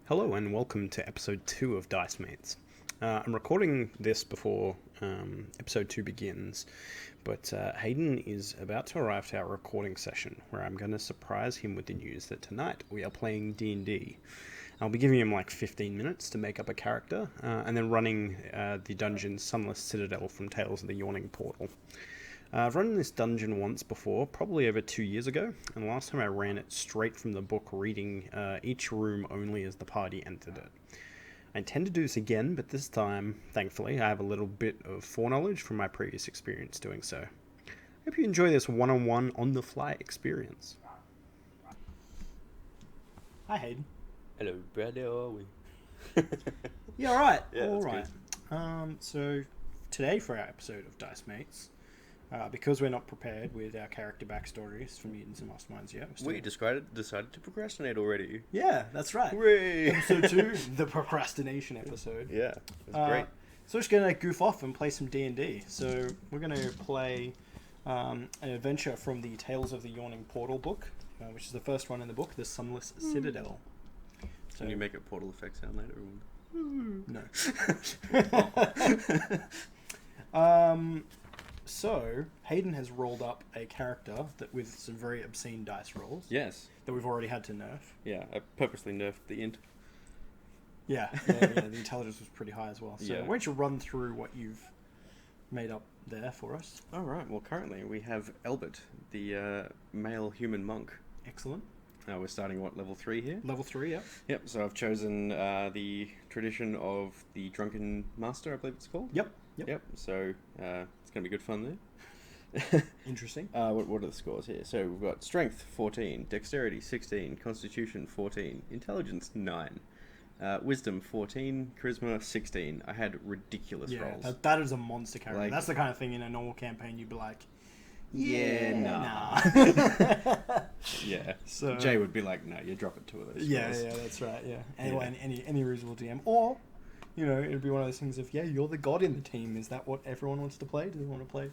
Hello and welcome to episode 2 of Dice Mates. I'm recording this before episode 2 begins, but Hayden is about to arrive to our recording session where I'm going to surprise him with the news that tonight we are playing D&D. I'll be giving him like 15 minutes to make up a character and then running the dungeon Sunless, Citadel from Tales of the Yawning Portal. I've run this dungeon once before, probably over 2 years ago, and last time I ran it straight from the book, reading each room only as the party entered it. I intend to do this again, but this time, thankfully, I have a little bit of foreknowledge from my previous experience doing so. Hope you enjoy this one-on-one, on-the-fly experience. Hi, Hayden. Hello, Brad. How are we? Yeah, all right. Yeah, all that's right. So today for our episode of Dice Mates, because we're not prepared with our character backstories from mutants and masterminds yet. We decided to procrastinate already. Yeah, that's right. Hooray! Episode 2, the procrastination episode. Yeah, that's great. So we're just going to goof off and play some D&D. So we're going to play an adventure from the Tales of the Yawning Portal book, which is the first one in the book, the Sunless Citadel. So, Can you make a portal effect sound later? No. So, Hayden has rolled up a character that with some very obscene dice rolls. Yes. That we've already had to nerf. Yeah, I purposely nerfed the int. Yeah, the intelligence was pretty high as well. So, Yeah. why don't you run through what you've made up there for us? All right. Well, currently we have Albert, the male human monk. Excellent. We're starting level 3 here. Level 3, yeah. Yep. So I've chosen the tradition of the drunken master, I believe it's called. Yep. So it's gonna be good fun there. Interesting. What are the scores here? So we've got strength 14, dexterity 16, constitution 14, intelligence 9, wisdom 14, charisma 16. I had ridiculous rolls. That is a monster character. Like- That's the kind of thing in a normal campaign you'd be like, nah. nah. Yeah. So Jay would be like, no, you're dropping 2 of those. Yeah, scores. that's right. Yeah. Anyway, any reasonable DM, or it'd be one of those things of you're the god in the team. Is that what everyone wants to play? Do they want to play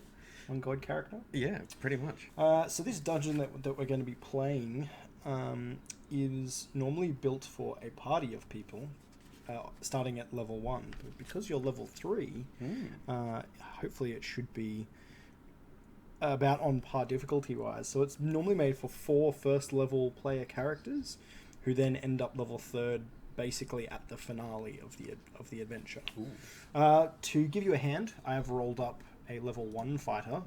one god character? Yeah, pretty much. So this dungeon that we're going to be playing is normally built for a party of people, starting at level 1. But because you're level 3, hopefully it should be about on par difficulty wise. So it's normally made for 4 first level player characters, who then end up level 3rd, basically at the finale of the adventure. To give you a hand, I have rolled up a level 1 fighter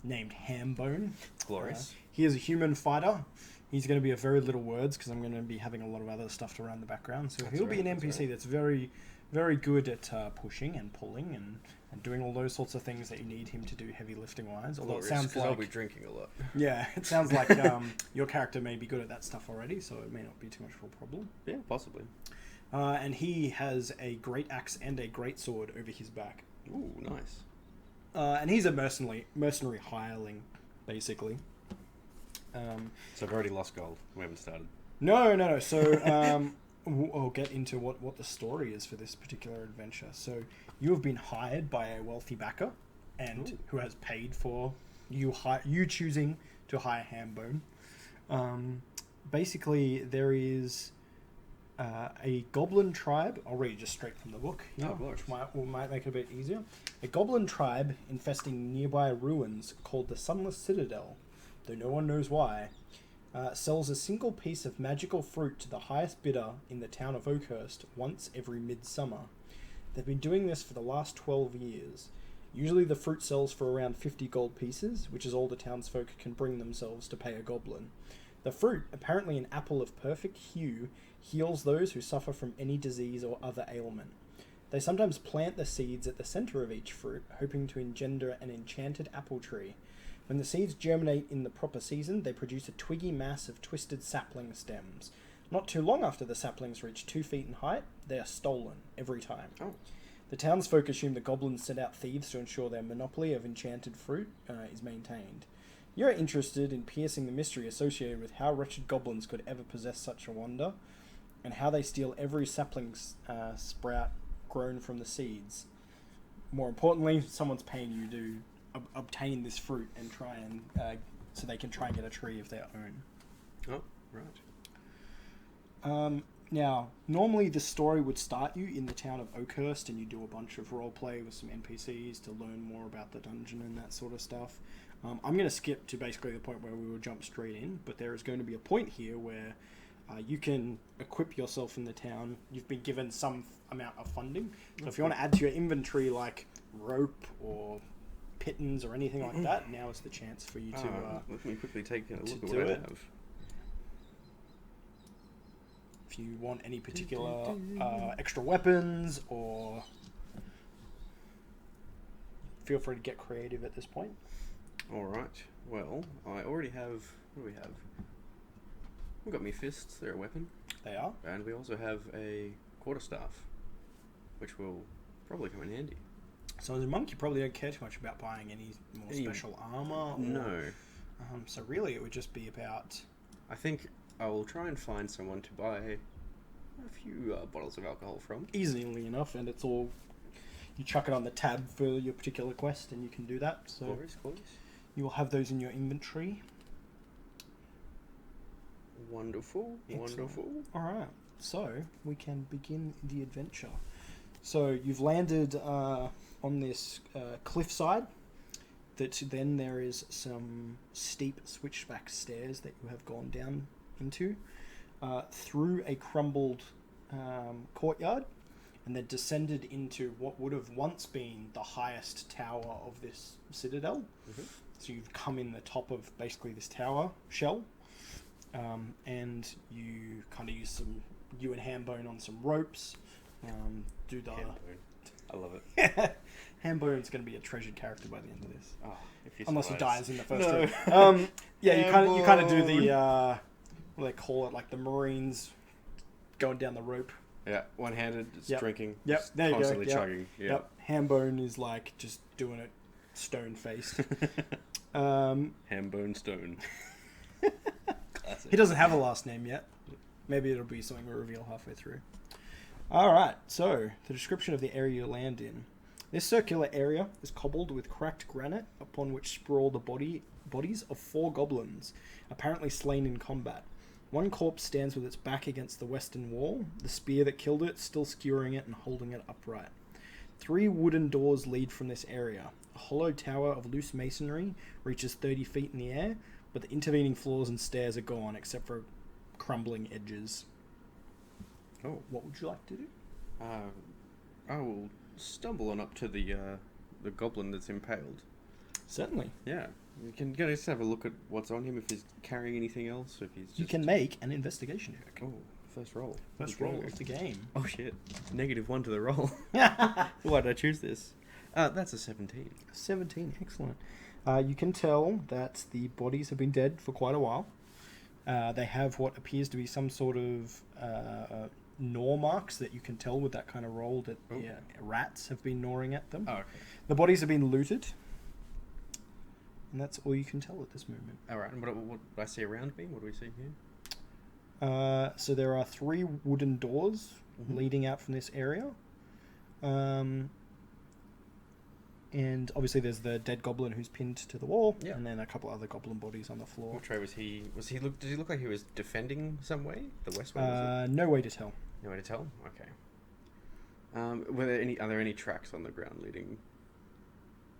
named Hambone. Glorious. He is a human fighter. He's going to be a very little words because I'm going to be having a lot of other stuff to run the background. So he'll be an NPC that's very, very good at pushing and pulling and doing all those sorts of things that you need him to do heavy lifting wise. Although it sounds like I'll be drinking a lot. Yeah, it sounds like your character may be good at that stuff already, so it may not be too much of a problem. Yeah, possibly. And he has a great axe and a great sword over his back. Ooh, nice. And he's a mercenary hireling, basically. So I've already lost gold. We haven't started. No. So I'll get into what the story is for this particular adventure. So you have been hired by a wealthy backer, and who has paid for you choosing to hire Hambone. Basically, there is a goblin tribe. I'll read just straight from the book, which might make it a bit easier. A goblin tribe infesting nearby ruins called the Sunless Citadel, though no one knows why, sells a single piece of magical fruit to the highest bidder in the town of Oakhurst once every midsummer. They've been doing this for the last 12 years. Usually the fruit sells for around 50 gold pieces, which is all the townsfolk can bring themselves to pay a goblin. The fruit, apparently an apple of perfect hue, heals those who suffer from any disease or other ailment. They sometimes plant the seeds at the center of each fruit, hoping to engender an enchanted apple tree. When the seeds germinate in the proper season, they produce a twiggy mass of twisted sapling stems. Not too long after the saplings reach 2 feet in height, they are stolen, every time. Oh. The townsfolk assume the goblins sent out thieves to ensure their monopoly of enchanted fruit is maintained. You're interested in piercing the mystery associated with how wretched goblins could ever possess such a wonder, and how they steal every sapling sprout grown from the seeds. More importantly, someone's paying you to obtain this fruit and try and so they can try and get a tree of their own. Oh, right. Now, normally the story would start you in the town of Oakhurst, and you do a bunch of roleplay with some NPCs to learn more about the dungeon and that sort of stuff. I'm going to skip to basically the point where we will jump straight in, but there is going to be a point here where you can equip yourself in the town. You've been given some amount of funding. So if you want to add to your inventory like rope or pittons or anything like that, now is the chance for you to let me quickly take a look at do what I it. have. If you want any particular extra weapons, or feel free to get creative at this point. Alright, well, I already have... What do we have? We've got me fists, they're a weapon. They are. And we also have a quarterstaff, which will probably come in handy. So as a monk, you probably don't care too much about buying any more special armor. Or, no. So really, it would just be about... I think I will try and find someone to buy a few bottles of alcohol from. Easily enough, and it's all... You chuck it on the tab for your particular quest, and you can do that. So Glorious. you will have those in your inventory. Wonderful. Excellent. Wonderful. Alright, so we can begin the adventure. So you've landed on this cliffside. That then there is some steep switchback stairs that you have gone down into through a crumbled courtyard, and then descended into what would have once been the highest tower of this citadel. Mm-hmm. So you've come in the top of basically this tower shell, and you kind of use you and Hambone on some ropes, do the... Hambone. I love it. Hambone's going to be a treasured character by the end of this. Oh, unless he dies in the first no. room. Yeah, you kind of do the what do they call it? Like the Marines going down the rope. Yeah, one-handed, drinking. Yep, there you go. Constantly chugging. Yep. Hambone is like just doing it stone-faced. Hambone Stone. Classic. He doesn't have a last name yet. Maybe it'll be something we reveal halfway through. Alright, so the description of the area you land in. This circular area is cobbled with cracked granite, upon which sprawl the bodies of 4 goblins, apparently slain in combat. One corpse stands with its back against the western wall, the spear that killed it still skewering it and holding it upright. 3 wooden doors lead from this area. A hollow tower of loose masonry reaches 30 feet in the air, but the intervening floors and stairs are gone except for crumbling edges. Oh, what would you like to do? I will stumble on up to the goblin that's impaled. Certainly. Yeah. You can just have a look at what's on him, if he's carrying anything else, if he's just... You can make an investigation check. Oh, first roll. First roll of the game. Oh shit. -1 to the roll. Why did I choose this? That's a 17. 17, excellent. You can tell that the bodies have been dead for quite a while. They have what appears to be some sort of gnaw marks that you can tell with that kind of roll that rats have been gnawing at them. Oh, okay. The bodies have been looted. And that's all you can tell at this moment. Alright, and what do I see around me? What do we see here? So there are 3 wooden doors leading out from this area. And obviously there's the dead goblin who's pinned to the wall, and then a couple other goblin bodies on the floor. What way was he? Did he look like he was defending some way? The west way, was it? No way to tell. No way to tell? Okay. Are there any tracks on the ground leading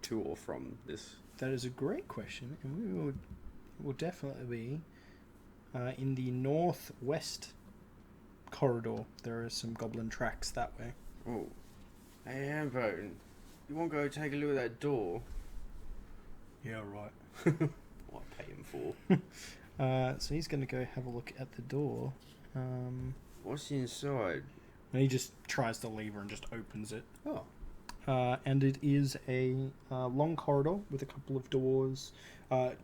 to or from this? That is a great question, and we will definitely be in the northwest corridor. There are some goblin tracks that way. Oh. Hey, Hambone, you want to go take a look at that door? Yeah, right. What I pay him for. So he's going to go have a look at the door. What's inside? And he just tries the lever and just opens it. Oh. And it is a long corridor with a couple of doors.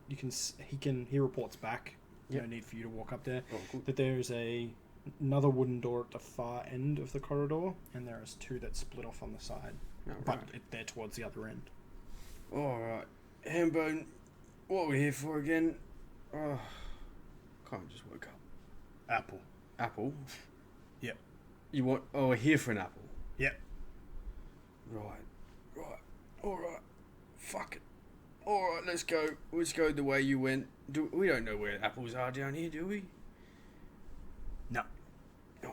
He reports back. No need for you to walk up there. Oh, cool. That there's another wooden door at the far end of the corridor, and there is 2 that split off on the side. Oh, but right. they're towards the other end. Alright. Hambone, what are we here for again? Oh, can't just woke up. Apple? Yep. You want... Oh, we're here for an apple. Yep. Right. Alright. Fuck it. Alright, let's go. Let's go the way you went. We don't know where apples are down here, do we? No. Oh,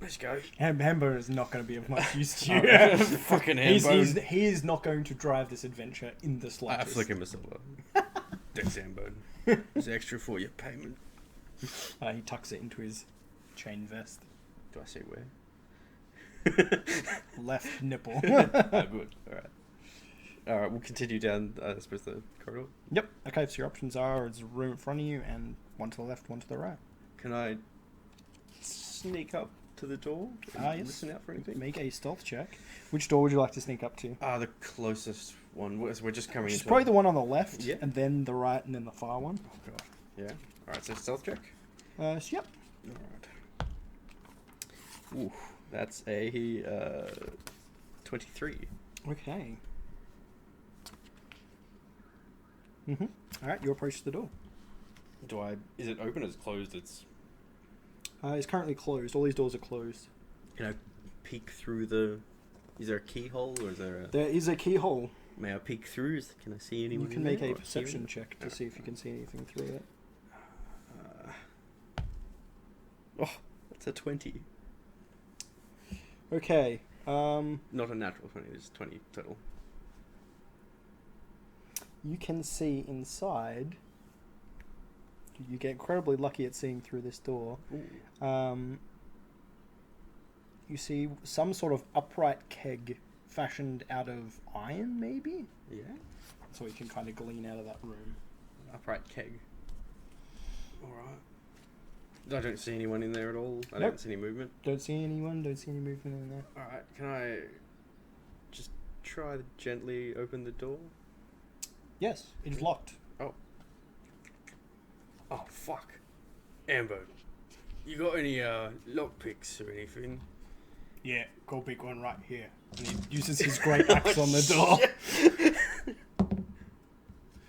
Let's go. Hambone is not going to be of much use to you. Fucking Hambone. He is not going to drive this adventure in the slightest. I flick him a silver. Thanks, Hambone. It's extra for your payment. He tucks it into his chain vest. Do I see where? Left nipple. Good. Alright, we'll continue down, I suppose, the corridor. Yep. Okay, so your options are there's a room in front of you and one to the left, one to the right. Can I sneak up to the door? Yes. Listen out for anything? Make a stealth check. Which door would you like to sneak up to? The closest one. We're just coming into... It's probably the one on the left, yeah. And then the right, and then the far one. Oh, God. Yeah. Alright, so stealth check? Yep. Alright. Ooh, that's a 23. Okay. Alright, you approach the door. Is it open or is it closed? It's currently closed. All these doors are closed. Can I peek through the... Is there a keyhole or is there a... There is a keyhole. May I peek through? Can I see anyone? You can make a perception check to see if you can see anything through it. That's a 20. Okay. Not a natural 20, it's 20 total. You can see inside. You get incredibly lucky at seeing through this door. You see some sort of upright keg fashioned out of iron, maybe? Yeah. So you can kind of glean out of that room. Upright keg. Alright. I don't see anyone in there at all. I Nope. don't see any movement. Don't see anyone, don't see any movement in there. Alright, can I just try to gently open the door? Yes, it is locked. Oh, fuck. Ambo, you got any lockpicks or anything? Yeah, go pick one right here. And he uses his great axe on the door.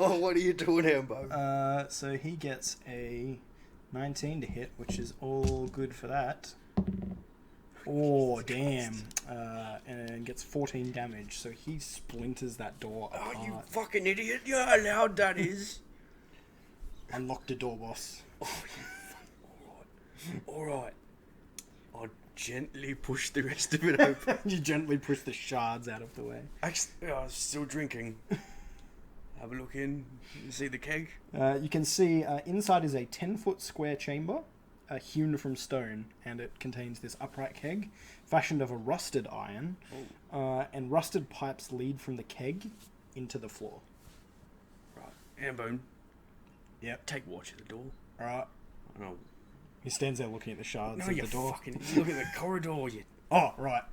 Oh, what are you doing, Ambo? So he gets a 19 to hit, which is all good for that. Oh, damn. And gets 14 damage, so he splinters that door apart. Oh, you fucking idiot. You know how loud that is? Unlock the door, boss. Oh, you fucking... Alright. I'll gently push the rest of it open. You gently push the shards out of the way. I'm still drinking. Have a look in. You see the keg? You can see inside is a 10-foot square chamber, hewn from stone, and it contains this upright keg, fashioned of a rusted iron, and rusted pipes lead from the keg into the floor. Right. Ambone. Yep. Take watch at the door. Alright. Oh. He stands there looking at the shards No, of you the door. fucking look at the corridor. You. Oh, right.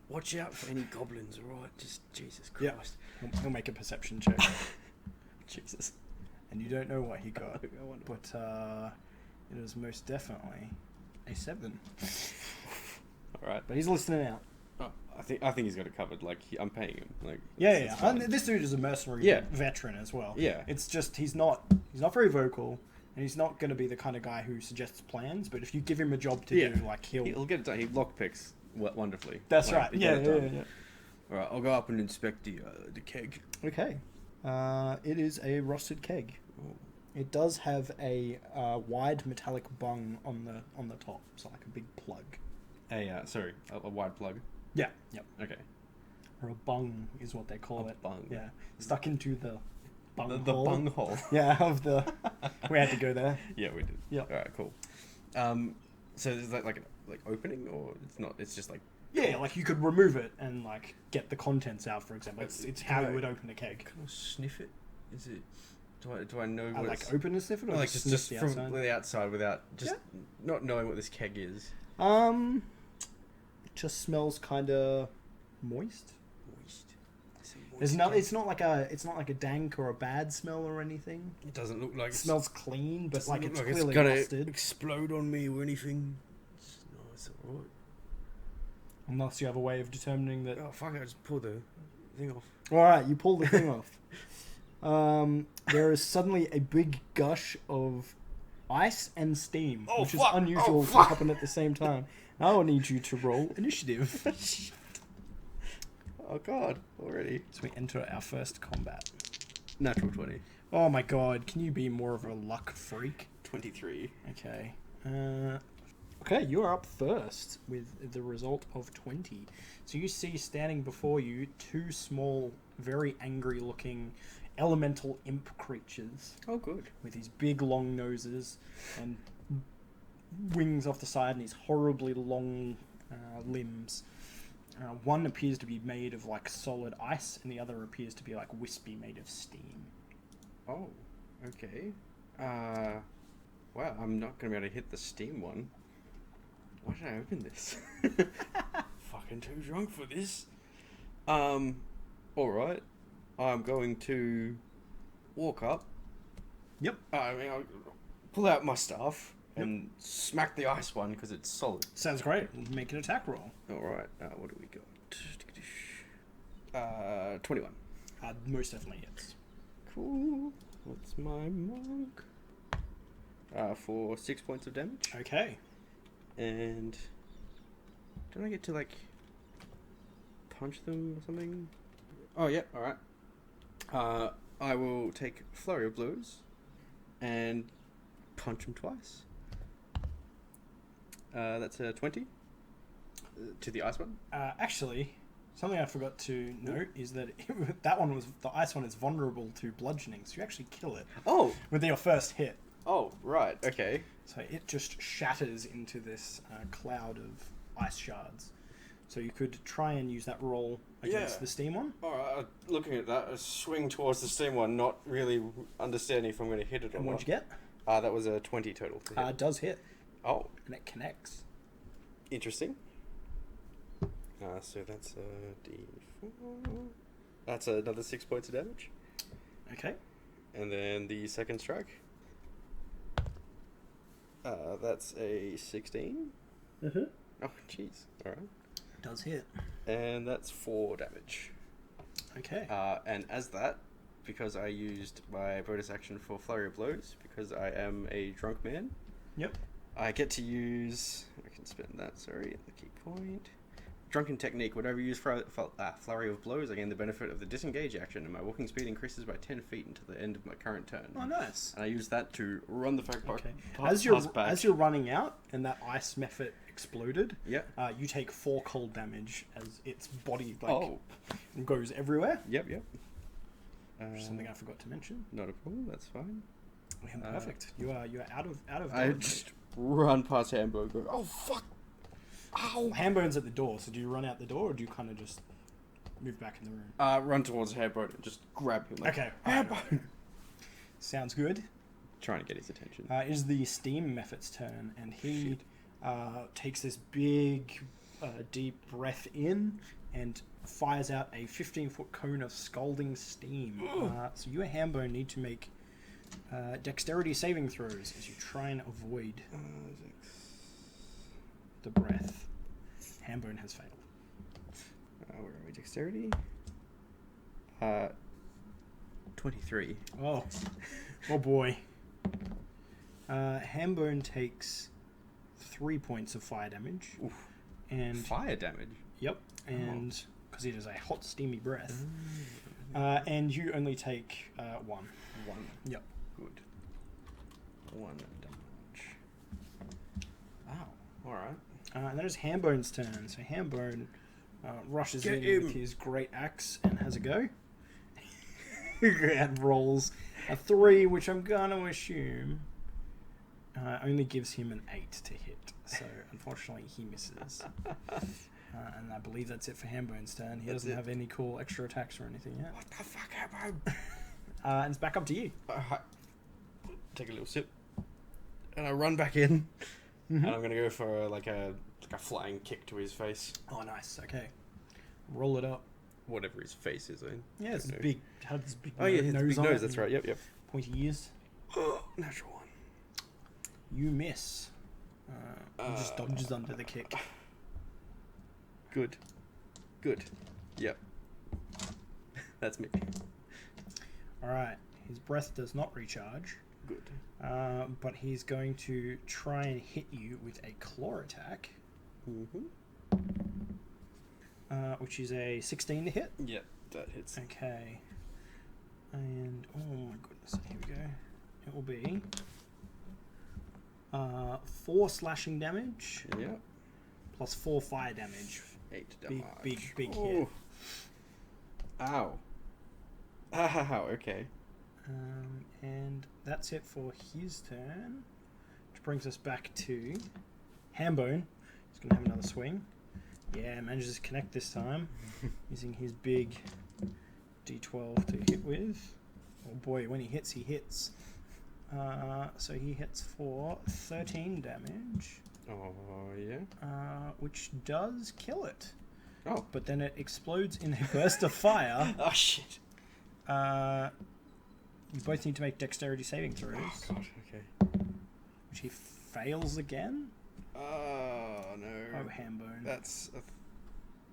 Watch out for any goblins. Alright. Just Jesus Christ. Yep. He'll make a perception check. Jesus. And you don't know what he got, but it is most definitely a 7. Alright. But he's listening out. Oh, I think he's got it covered. Like I'm paying him. Like Yeah. And this dude is a mercenary veteran as well. Yeah. It's just he's not very vocal, and he's not going to be the kind of guy who suggests plans. But if you give him a job to do, like he'll get it done. He lockpicks wonderfully. That's like, right. Yeah. All right, I'll go up and inspect the keg. Okay. It is a rusted keg. Oh. It does have a wide metallic bung on the top, so like a big plug. A wide plug. Yeah. Yep. Okay. Or a bung is what they call it. Bung. Yeah. Stuck into the bung hole. The bung hole. Yeah, of the... We had to go there. Yeah, we did. Yeah. All right, cool. So is that like opening, or it's not? It's just like... Yeah, like you could remove it and like get the contents out, for example. It's how you would open a keg. Can I sniff it? Is it... Do I know what like open and sniff it, or like just the from outside? the outside without just not knowing what this keg is? It just smells kind of moist. There's no. It's not like a dank or a bad smell or anything. It doesn't look like it smells clean, but like it's clearly it's gonna rusted. Explode on me or anything. No, it's alright. Unless you have a way of determining that. Oh fuck! I just pulled the thing off. All right, you pull the thing off. There is suddenly a big gush of ice and steam, which is unusual to happen at the same time. I will need you to roll initiative. Oh god, already. So we enter our first combat. Natural 20. Oh my god, can you be more of a luck freak? 23. Okay. Okay, you are up first with the result of 20. So you see standing before you 2 small, very angry-looking elemental imp creatures. Oh, good. With these big, long noses and wings off the side and these horribly long limbs. One appears to be made of like solid ice, and the other appears to be like wispy, made of steam. Oh, okay. Wow, I'm not going to be able to hit the steam one. Why did I open this? Fucking too drunk for this. Alright. I'm going to walk up. Yep. I'll pull out my staff and smack the ice one because it's solid. Sounds great. Make an attack roll. Alright, what do we got? 21. Most definitely hits. Cool. What's my mark? For 6 points of damage. Okay. And don't I get to like punch them or something? Oh yeah, alright. I will take Flurry of Blows and punch him twice. That's a 20 to the ice one. Actually, something I forgot to note is that the ice one is vulnerable to bludgeoning, so you actually kill it. Oh, with your first hit. Oh, right, okay. So it just shatters into this cloud of ice shards. So you could try and use that roll against the steam one. Alright, looking at that, I swing towards the steam one, not really understanding if I'm going to hit it or And not. what'd you get? That was a 20 total. It does hit. Oh. And it connects. Interesting. So that's a D4. That's another 6 points of damage. Okay. And then the second strike. That's a 16. Mm-hmm. Oh, jeez. Alright. Does hit. And that's 4 damage. Okay. And as that, because I used my bonus action for Flurry of Blows, because I am a drunk man. Yep. I get to use... I can spend that, sorry, at the key point. Drunken Technique. Whenever you use Flurry of Blows, I gain the benefit of the disengage action, and my walking speed increases by 10 feet until the end of my current turn. Oh, nice. And I use that to run the fact Okay. As you're running out, and that ice method exploded, you take 4 cold damage as its body goes everywhere. Yep. Something I forgot to mention. Not a problem. That's fine. Perfect. You're out of. I just run past Hambo and go, oh fuck. Ow! Hambone's at the door, so do you run out the door, or do you kind of just move back in the room? Run towards Hambone and just grab him. Okay. Hambone! Sounds good. Trying to get his attention. It is the Steam Mephit's turn, and he takes this big, deep breath in and fires out a 15-foot cone of scalding steam. So you and Hambone need to make dexterity saving throws as you try and avoid the breath. Hambone has failed. Where are we? Dexterity? 23. Oh boy. Hambone takes 3 points of fire damage. Oof. And fire damage? Yep. And because it is a hot, steamy breath. And you only take 1. 1. Yep. Good. 1 damage. Ow. Alright. And that is Hambone's turn. So Hambone rushes in with his great axe and has a go. And rolls a 3, which I'm gonna assume only gives him an 8 to hit. So unfortunately he misses. And I believe that's it for Hambone's turn. He doesn't have any cool extra attacks or anything yet. What the fuck, Hambone? And it's back up to you. Take a little sip. And I run back in. And I'm gonna go for like a flying kick to his face. Oh, nice. Okay, roll it up. Whatever his face is, Yeah, it's big. Had this big. Oh yeah, nose big on nose. it. That's right. Yep. Pointy ears. Natural 1. You miss. He just dodges under the kick. Good. Yep. That's me. All right. His breath does not recharge. Good. But he's going to try and hit you with a claw attack. Which is a 16 to hit. Yep, that hits. Okay. And oh my goodness, here we go. It will be 4 slashing damage. Yep. Plus 4 fire damage. 8 damage. Big hit. Ow. Ow, okay. And that's it for his turn. Which brings us back to Hambone. He's going to have another swing. Yeah, manages to connect this time. Using his big D12 to hit with. Oh boy, when he hits, he hits. So he hits for 13 damage. Oh, yeah. Which does kill it. Oh. But then it explodes in a burst of fire. Oh, shit. You both need to make dexterity saving throws. Oh, God, okay. Which he fails again. Oh, no. Oh, Hambone. That's a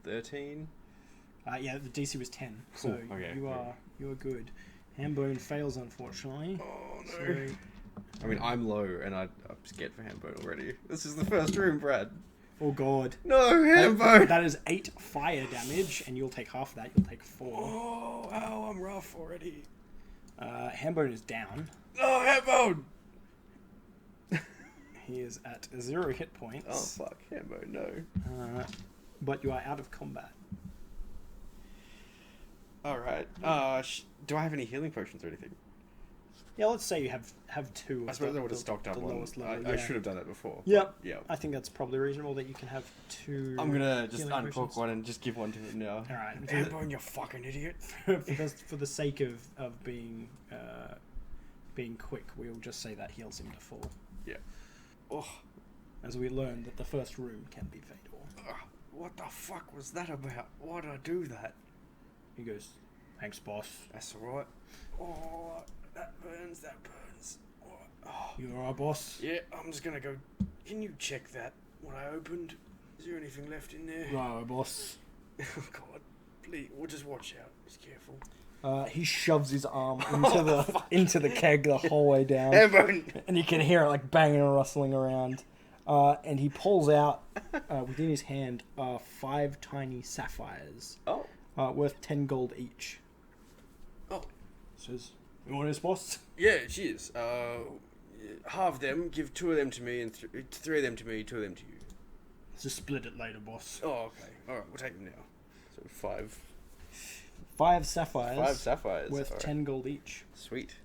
13. Yeah, the DC was 10. Cool. So Okay, you are good. Hambone fails, unfortunately. Oh, no. So, I mean, I'm low, and I'm scared for Hambone already. This is the first room, Brad. oh, God. No, Hambone! That is 8 fire damage, and you'll take half of that. You'll take 4. Oh, ow, I'm rough already. Hambone is down. No, Hambone! He is at 0 hit points. Oh, fuck, Hambone, no. But you are out of combat. Alright. Do I have any healing potions or anything? Yeah, let's say you have 2. I suppose I would have stocked up on. I should have done that before. Yep. Yeah. I think that's probably reasonable that you can have 2. I'm gonna just healing uncork potions. one and just give one to him now. Alright. Hambone, you fucking idiot. For the sake of being quick, we'll just say that heals him to 4. Yeah. Oh. As we learned that the first room can be fatal. What the fuck was that about? Why'd I do that? He goes, thanks, boss. That's alright. Oh, that burns. Oh. You alright, boss? Yeah, I'm just gonna go. Can you check that? What I opened? Is there anything left in there? Right, boss. Oh God, please. We'll just watch out. Just careful. He shoves his arm into the keg the whole way down, and you can hear it like banging and rustling around. And he pulls out within his hand 5 tiny sapphires. Oh. Worth 10 gold each. Oh. Says, you want this, boss? Yeah, cheers. Half them. Give 2 of them to me, and 3 of them to me. 2 of them to you. Let's just split it later, boss. Oh, okay. All right, we'll take them now. So 5. 5 sapphires. 5 sapphires. Worth right. 10 gold each. Sweet.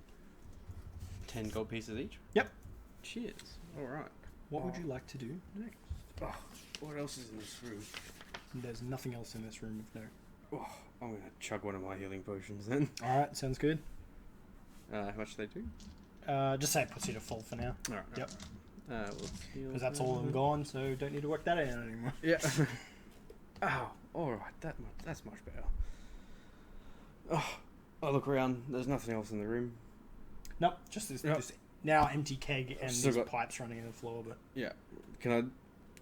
10 gold pieces each? Yep. Cheers. All right. What would you like to do next? Oh, what else is in this room? There's nothing else in this room of note. Oh, I'm going to chug one of my healing potions then. Alright, sounds good. How much do they do? Just say it puts you to full for now. Alright. Yep. Because that's all of them gone, so don't need to work that out anymore. Yeah. Ow. Alright, that's much better. Oh, I look around. There's nothing else in the room. Nope, just this now empty keg and Still these got pipes running in the floor. But yeah, can I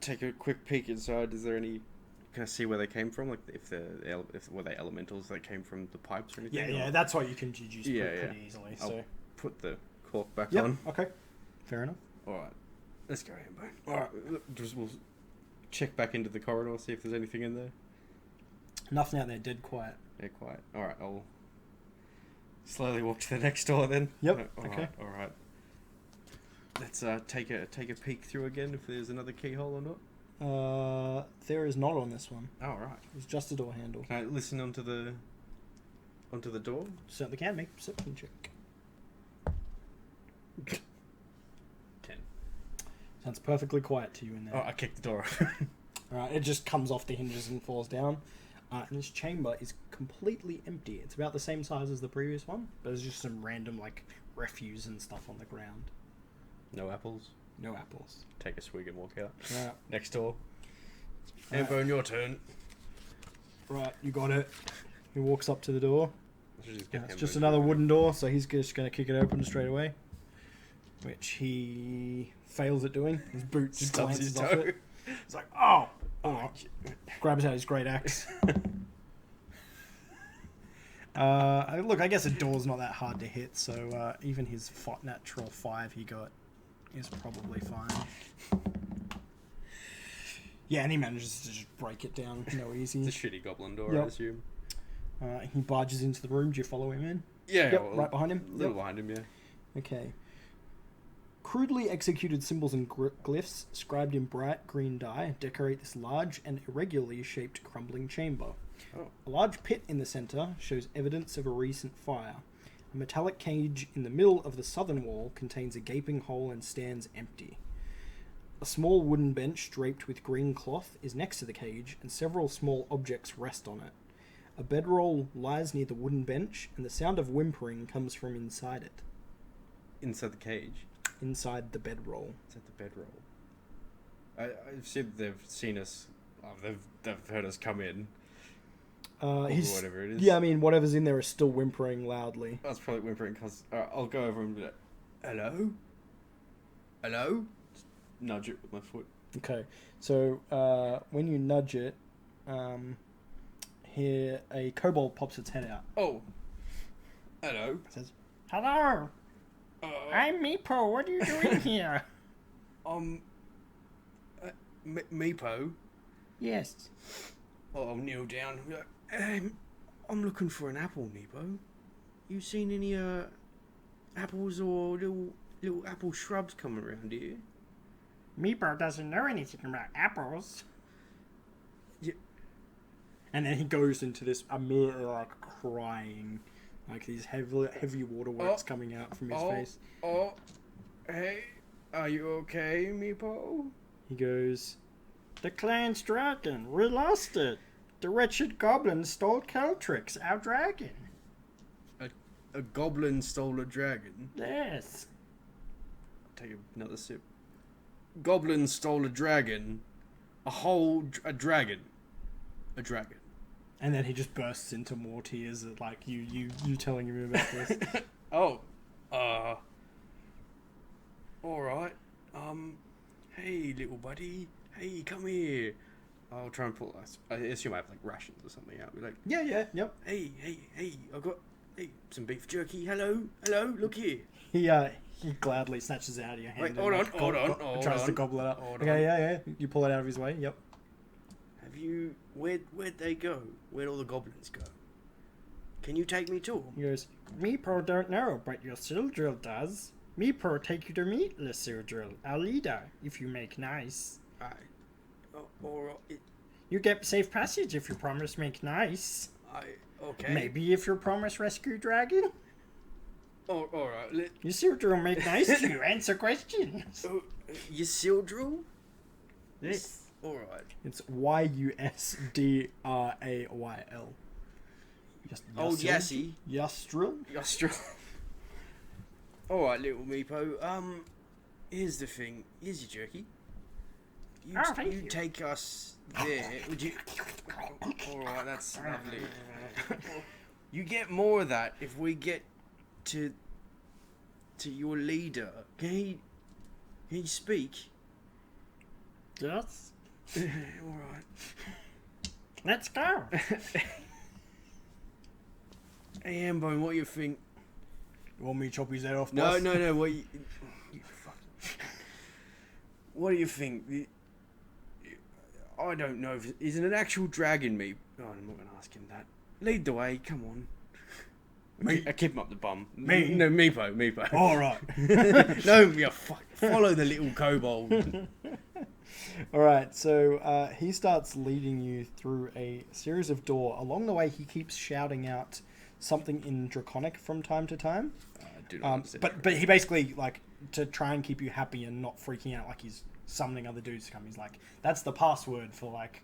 take a quick peek inside? Is there any? Can I see where they came from? Like if were they elementals that came from the pipes or anything? Yeah, that's what you can deduce pretty easily. I'll So put the cork back yep, on. okay, fair enough. All right, let's go, Hambone. All right, we'll check back into the corridor, see if there's anything in there. Nothing out there, dead quiet. Yeah, quiet. All right, I'll slowly walk to the next door then. Yep. All okay. All right. Let's take a peek through again if there's another keyhole or not. There is not on this one. Oh, right. It's just a door handle. Can I listen onto the door? Certainly can. Make a perception check. 10. Sounds perfectly quiet to you in there. Oh, I kicked the door off. Alright, it just comes off the hinges and falls down. And this chamber is completely empty. It's about the same size as the previous one, but there's just some random like refuse and stuff on the ground. No apples. No apples. Take a swig and walk out. Right. Next door. Hambone, your turn. Right, you got it. He walks up to the door. It's just Hambone another wooden door, so he's just going to kick it open straight away. Which he fails at doing. His boot just glances off it. He's like, oh! Grabs out his great axe. Look, I guess a door's not that hard to hit, so even his natural 5 he got is probably fine. Yeah, and he manages to just break it down. No easy. It's a shitty goblin door, I assume. He barges into the room. Do you follow him in? Yeah, yep, right behind him. A little behind him, yeah. Okay. Crudely executed symbols and glyphs, scribed in bright green dye, decorate this large and irregularly shaped crumbling chamber. Oh. A large pit in the centre shows evidence of a recent fire. A metallic cage in the middle of the southern wall contains a gaping hole and stands empty. A small wooden bench draped with green cloth is next to the cage, and several small objects rest on it. A bedroll lies near the wooden bench, and the sound of whimpering comes from inside it. Inside the cage? Inside the bedroll. Inside the bedroll. I've said they've seen us. Oh, they've heard us come in. Or whatever it is. Yeah, I mean, whatever's in there is still whimpering loudly. That's probably whimpering because I'll go over and be like, hello? Hello? Just nudge it with my foot. Okay, so when you nudge it, here a kobold pops its head out. Oh. Hello. It says, hello! I'm Meepo, what are you doing here? Meepo? Yes. I'll kneel down and be like, I'm looking for an apple, Meepo. You seen any apples or little apple shrubs coming around here? Meepo doesn't know anything about apples. Yeah. And then he goes into this immediately like crying, like these heavy waterworks coming out from his face. Oh, hey, are you okay, Meepo? He goes, the clan's dragon, we lost it. The wretched goblin stole Caltrix, our dragon. A goblin stole a dragon? Yes. I'll take another sip. Goblin stole a dragon. A dragon. A dragon. And then he just bursts into more tears at like you telling him about this. Alright. Hey little buddy. Hey, come here. I'll try and pull. I assume I have like rations or something out. Be like, yeah, yep. Hey, I got some beef jerky. Hello, look here. He gladly snatches it out of your hand. Wait, hold on. Tries to gobble it up. Okay, yeah. You pull it out of his way. Yep. Have you? Where'd they go? Where'd all the goblins go? Can you take me to them? He goes, Meepo don't know, but your Citadel does. Meepo take you to meet the Citadel, our leader, if you make nice. You get safe passage if you promise make nice. Okay. Maybe if you promise rescue dragon. Oh, alright. You Citadel make nice to you, answer questions. You Citadel? Yes. Alright. It's Yusdrayl. Just old Yassie. Yusdrayl. Alright, little Meepo. Here's the thing. Here's your jerky. You take us there. Would you? Alright, that's lovely. You get more of that if we get to your leader. Can he speak? Yes. Alright. Let's go. Hey, Ambone, what do you think? You want me to chop his head off, No. boss? What you fuck. What do you think? I don't know. Is it an actual dragon, me? Oh, I'm not going to ask him that. Lead the way. Come on. Me? I keep him up the bum. Me? No, Meepo. All right. No, you fuck. Follow the little kobold. All right. So he starts leading you through a series of doors. Along the way, he keeps shouting out something in Draconic from time to time. I do not understand. But he basically, like, to try and keep you happy and not freaking out, like he's summoning other dudes to come. He's like, that's the password for like,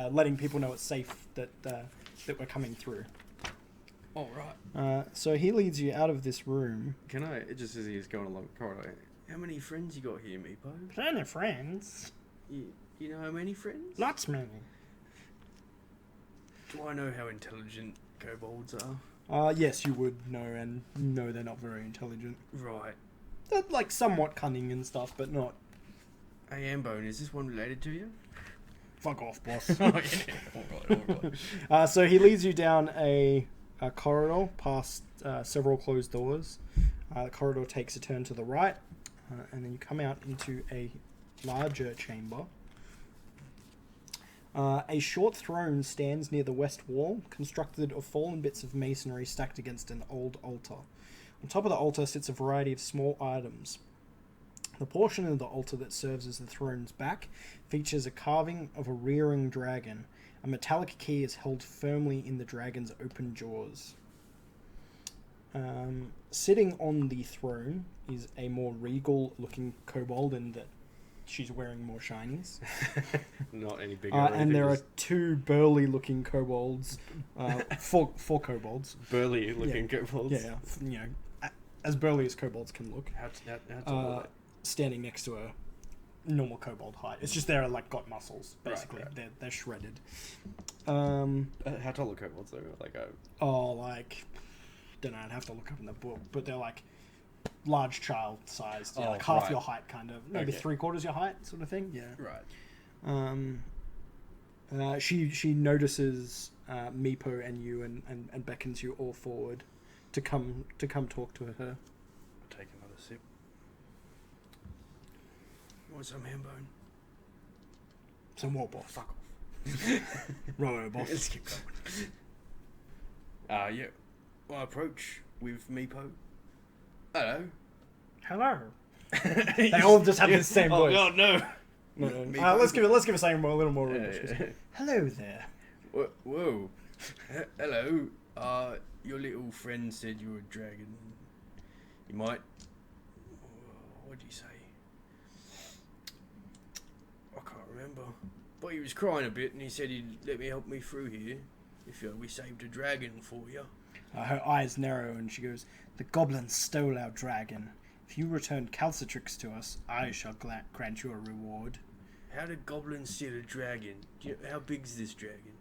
letting people know it's safe that we're coming through. All right. So he leads you out of this room. Can I, just as he's going along the corridor, how many friends you got here, Meepo? Plenty of friends. You know how many friends? Lots many. Do I know how intelligent kobolds are? Yes, you would know, and no, they're not very intelligent. Right. They're like somewhat cunning and stuff, but not. Hey, Ambone, is this one related to you? Fuck off, boss. All right. So he leads you down a corridor past several closed doors. The corridor takes a turn to the right, and then you come out into a larger chamber. A short throne stands near the west wall, constructed of fallen bits of masonry stacked against an old altar. On top of the altar sits a variety of small items. The portion of the altar that serves as the throne's back features a carving of a rearing dragon. A metallic key is held firmly in the dragon's open jaws. Sitting on the throne is a more regal-looking kobold in that she's wearing more shinies. Not any bigger. And there are two burly-looking kobolds. Four kobolds. Burly-looking kobolds? Yeah, you know, as burly as kobolds can look. How standing next to a normal kobold height. It's just they're like got muscles, basically. Right. They're shredded. How tall are kobolds though? Don't know, I'd have to look up in the book, but they're like large child sized, like half your height kind of, maybe 3/4 your height sort of thing. Yeah. Right. She notices Meepo and you and beckons you all forward to come talk to her. I'll take another sip. Want some ham bone? Some more, boss. Fuck off. Row, boss. Let's keep going. Yeah. I approach with Meepo. Hello. Hello. They all just have the same voice. Oh no. No. Let's give it something a little more ridiculous. Hello there. Whoa. Hello. Your little friend said you were a dragon. You might. What did you say? I can't remember. But he was crying a bit, and he said he'd let me help me through here if we saved a dragon for you. Her eyes narrow, and she goes, "The goblins stole our dragon. If you return Calcitrix to us, I shall grant you a reward." How did goblins steal a dragon? How big's this dragon?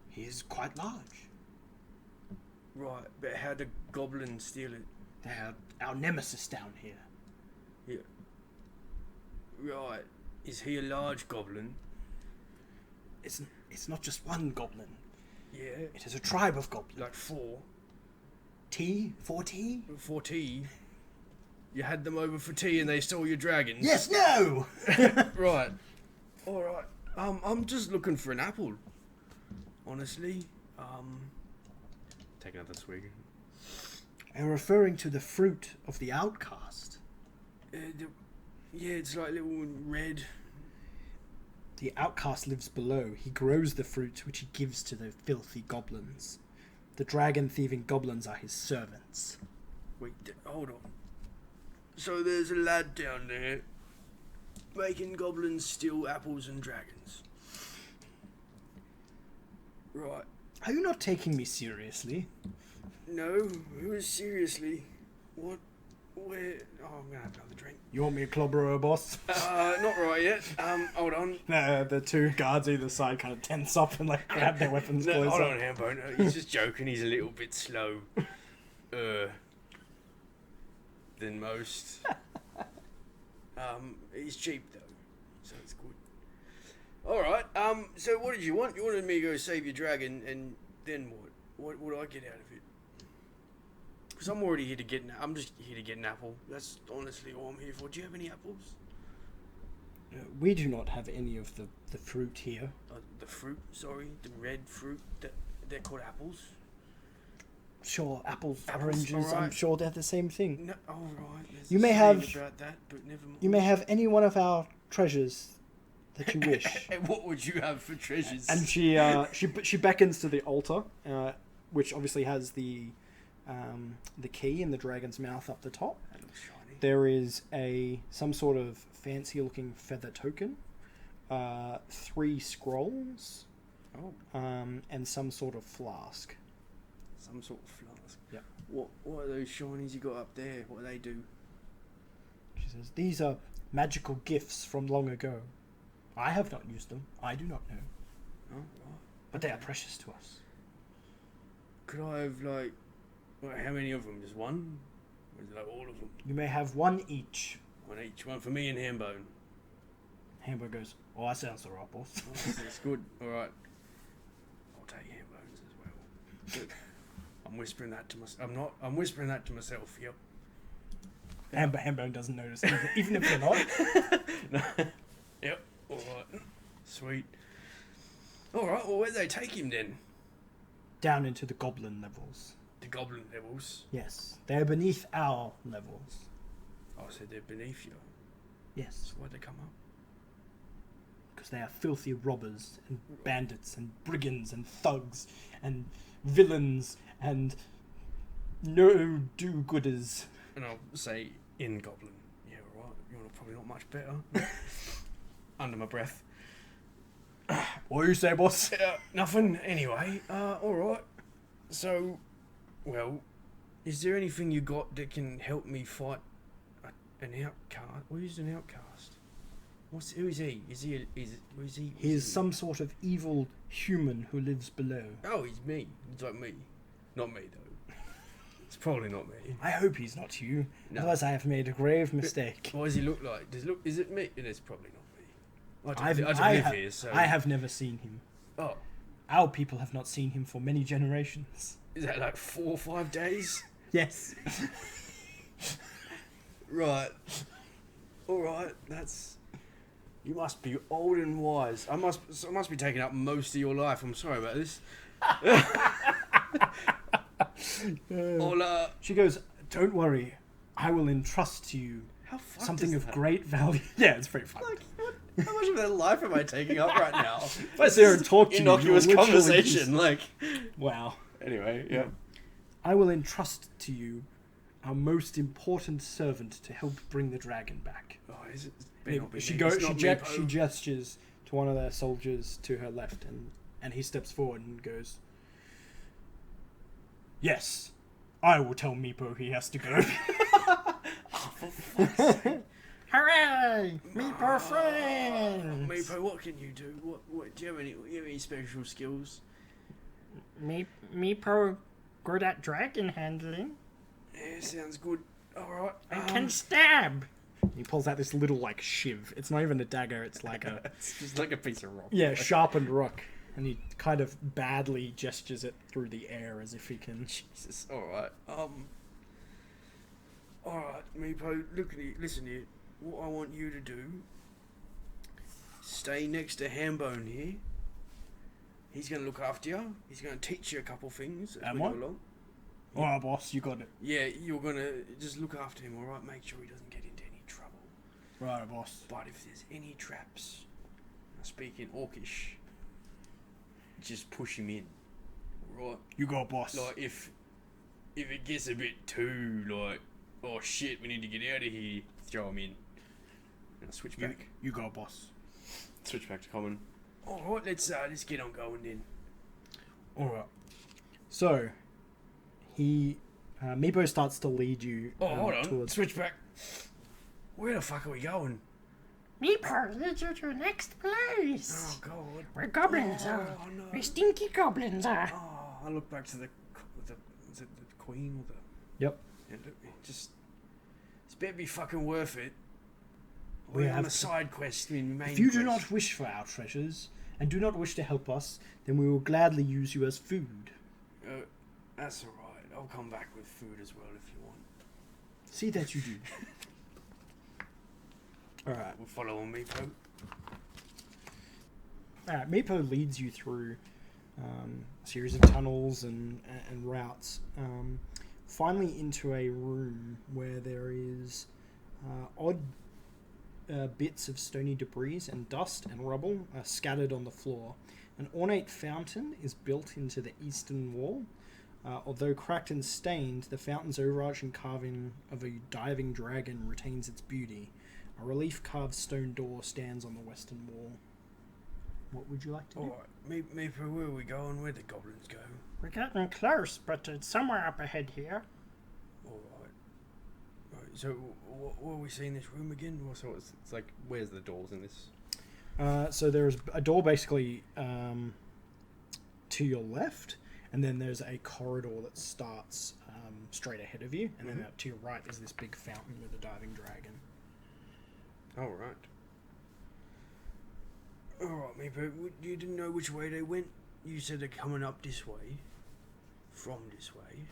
He is quite large. Right, but how did goblins steal it? They're our nemesis down here. Yeah. Right. Is he a large goblin? It's not just one goblin. Yeah. It is a tribe of goblins. Like 4. 4 tea? 4 tea? You had them over for tea and they stole your dragons? Yes, no! Right. Alright. I'm just looking for an apple. Honestly. Take another swig. I'm referring to the fruit of the outcast. Yeah, it's like little red. The outcast lives below. He grows the fruit which he gives to the filthy goblins. The dragon-thieving goblins are his servants. Wait, hold on. So there's a lad down there making goblins steal apples and dragons. Right. Are you not taking me seriously? No, seriously. What? Where? Oh, I'm gonna have another drink. You want me to clobber her, boss? Not right yet. Hold on. The two guards either side kind of tense up and like grab their weapons closer. Hold on, Hambone. He's just joking. He's a little bit slow. Than most. He's cheap though, so it's good. All right. So what did you want? You wanted me to go save your dragon, and then what? What would I get out of it? Because I'm already here to get. I'm just here to get an apple. That's honestly all I'm here for. Do you have any apples? We do not have any of the fruit here. The fruit? Sorry, the red fruit. They're called apples. Sure, apples, oranges. Right. I'm sure they're the same thing. No, all right. You may have about that, but never mind. You may have any one of our treasures that you wish. What would you have for treasures? And she beckons to the altar, which obviously has the key in the dragon's mouth up the top. That looks shiny. There is some sort of fancy looking feather token, 3 scrolls, and some sort of flask. Some sort of flask. Yeah. What are those shinies you got up there? What do they do? She says, "These are magical gifts from long ago. I have not used them. I do not know. Oh, right. But they are precious to us." Could I have how many of them? Just one? Or is it all of them? You may have one each. One each. One for me and Hambone. Hambone goes, "Oh, that sounds alright, boss." That's good. Alright. I'll take Hambone's as well. Good. I'm whispering that to myself. I'm whispering that to myself, yep. Hambone doesn't notice, even if you're not. No. Yep. Alright. Sweet. Alright, well, where'd they take him then? Down into the goblin levels. The goblin levels? Yes. They're beneath our levels. Oh, so they're beneath you. Yes. So why'd they come up? Because they are filthy robbers and bandits and brigands and thugs and villains and no do-gooders. And I'll say in Goblin. Yeah, right. You're probably not much better. Under my breath. What do you say, boss? Nothing. Anyway, alright. So, well, is there anything you got that can help me fight an outcast? Who's an outcast? Who is he? Is he? He is some sort of evil human who lives below. Oh, he's me. He's like me. Not me, though. It's probably not me. I hope he's not you. No. Otherwise I have made a grave mistake. What does he look like? Is it me? It's probably not me. I have never seen him. Oh. Our people have not seen him for many generations. Is that like 4 or 5 days? Yes. Right. Alright, that's... You must be old and wise. I must be taking up most of your life. I'm sorry about this. She goes, don't worry. I will entrust to you something of great value. Yeah, it's pretty fun. Like, how much of their life am I taking up right now? If I sit here and talk to you, innocuous conversation, like... Wow. Anyway, yeah. I will entrust to you our most important servant to help bring the dragon back. Oh, is it? She gestures to one of their soldiers to her left, and he steps forward and goes, yes, I will tell Meepo he has to go. Oh, for fuck's sake. Hooray! Meepo friends! Meepo, what can you do? What do you have any special skills? Meepo good at dragon handling. Yeah, sounds good. Alright. I can stab! He pulls out this little, like, shiv. It's not even a dagger, it's like a... It's just like a piece of rock. Yeah, sharpened rock. And he kind of badly gestures it through the air as if he can... Jesus, alright. Alright, Meepo, listen here. What I want you to do, stay next to Hambone here. He's going to look after you. He's going to teach you a couple things as we go along. Alright, boss, you got it. Yeah, you're going to just look after him, alright? Make sure he doesn't get into any trouble. Right, boss. But if there's any traps, I speak in Orcish, just push him in, right? You go, boss. Like, if it gets a bit too, like, oh shit, we need to get out of here, throw him in. And I'll switch back. You go, boss. Switch back to common. Alright, let's get on going then. Alright. So, Meepo starts to lead you hold on. towards... Switch back. Where the fuck are we going? Meepo leads you to the next place. Oh god. Where goblins are. No. Where stinky goblins are. Oh, I look back to was it the queen or the... Yep. And it's better be fucking worth it. We're on a side quest in main If you quest. do not wish for our treasures, and do not wish to help us, then we will gladly use you as food. That's alright. I'll come back with food as well if you want. See that you do. Alright. We'll follow on Meepo. Alright, Meepo leads you through a series of tunnels and routes. Finally into a room where there is odd bits of stony debris and dust and rubble scattered on the floor. An ornate fountain is built into the eastern wall. Although cracked and stained, the fountain's overarching carving of a diving dragon retains its beauty. A relief-carved stone door stands on the western wall. What would you like to do? Alright, Meepo, where are we going? Where the goblins go? We're getting close, but it's somewhere up ahead here. Alright. Right, so, what are we seeing in this room again? So it's like, where's the doors in this? So there's a door basically to your left, and then there's a corridor that starts straight ahead of you, and then to your right is this big fountain with a diving dragon. Alright. Alright, Meepo, you didn't know which way they went? You said they're coming up this way. From this way.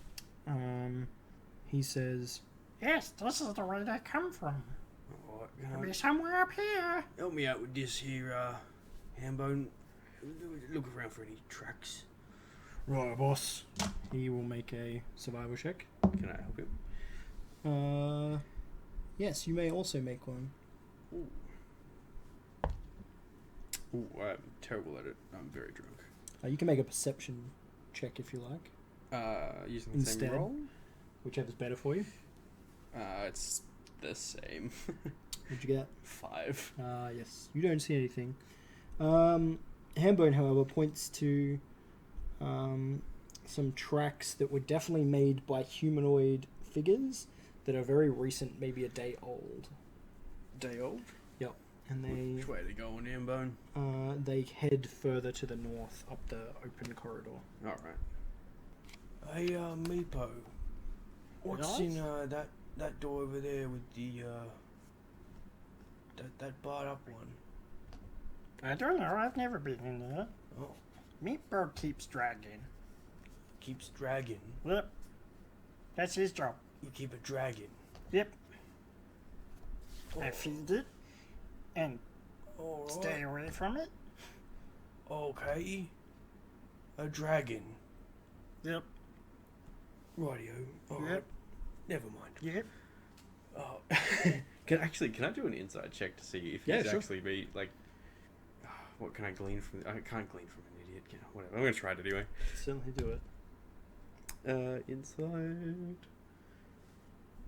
He says, Yes, this is the way they come from. Alright, It'll be somewhere up here. help me out with this here, Hambone. Look around for any tracks. right, boss. He will make a survival check. Can I help him? Yes, you may also make one. Ooh. Ooh, I'm terrible at it. I'm very drunk. You can make a perception check if you like. Using the Instead. same roll? Whichever's better for you. It's the same. What'd you get? 5. Yes. You don't see anything. Hambone, however, points to some tracks that were definitely made by humanoid figures that are very recent, maybe a day old. Day old? Yep. And they... Which way are they going, Hambone? they head further to the north, up the open corridor. Alright. Hey, Meepo. What's Yes? in that door over there with the that barred up one? I don't know. I've never been in there. Oh, Meatbird keeps dragging. keeps dragging. Yep. That's his job. You keep it dragging. Yep. I Oh, feed it and all stay right. away from it. Okay. A dragon. Yep. Rightio. All right. Yep. Never mind. Yep. Oh, Can I do an inside check to see if Yeah, he's sure. actually be like... What can I glean from... I can't glean from an idiot. Whatever. I'm going to try it anyway. Certainly do it. Inside...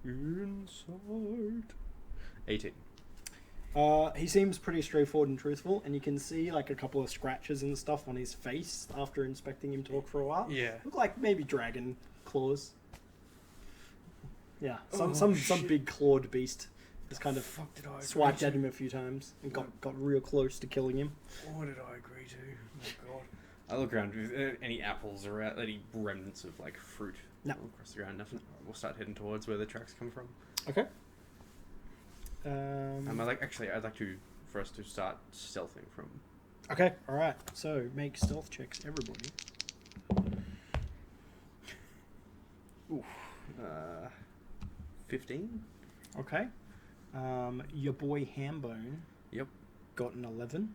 Inside... 18. He seems pretty straightforward and truthful, and you can see like a couple of scratches and stuff on his face after inspecting him talk for a while. Yeah. Look like maybe dragon claws. Yeah, some Oh, some shit. big clawed beast has kind of fuck did I agree swiped to? at him a few times and got real close to killing him. What did I agree to? Oh God. I look around. If any apples or any remnants of like fruit No. across the ground? Nothing. We'll start heading towards where the tracks come from. Okay. I'd like to for us to start stealthing from. Okay. All right. So make stealth checks, everybody. Ooh. 15. Okay. Your boy Hambone. Yep. Got an 11,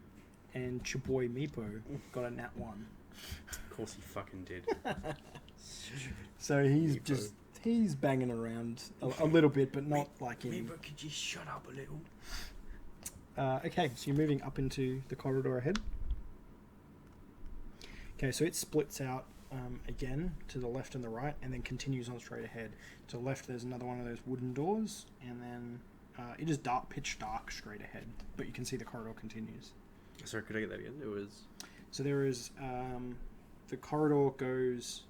and your boy Meepo got a nat 1. Of course he fucking did. So Meepo. he's banging around a little bit, but not like in. Meepo, could you shut up a little? Okay, so you're moving up into the corridor ahead. Okay, so it splits out again to the left and the right, and then continues on straight ahead. To the left, there's another one of those wooden doors, and then it is dark, pitch dark straight ahead. But you can see the corridor continues. Sorry, could I get that again? It was. So there is the corridor goes.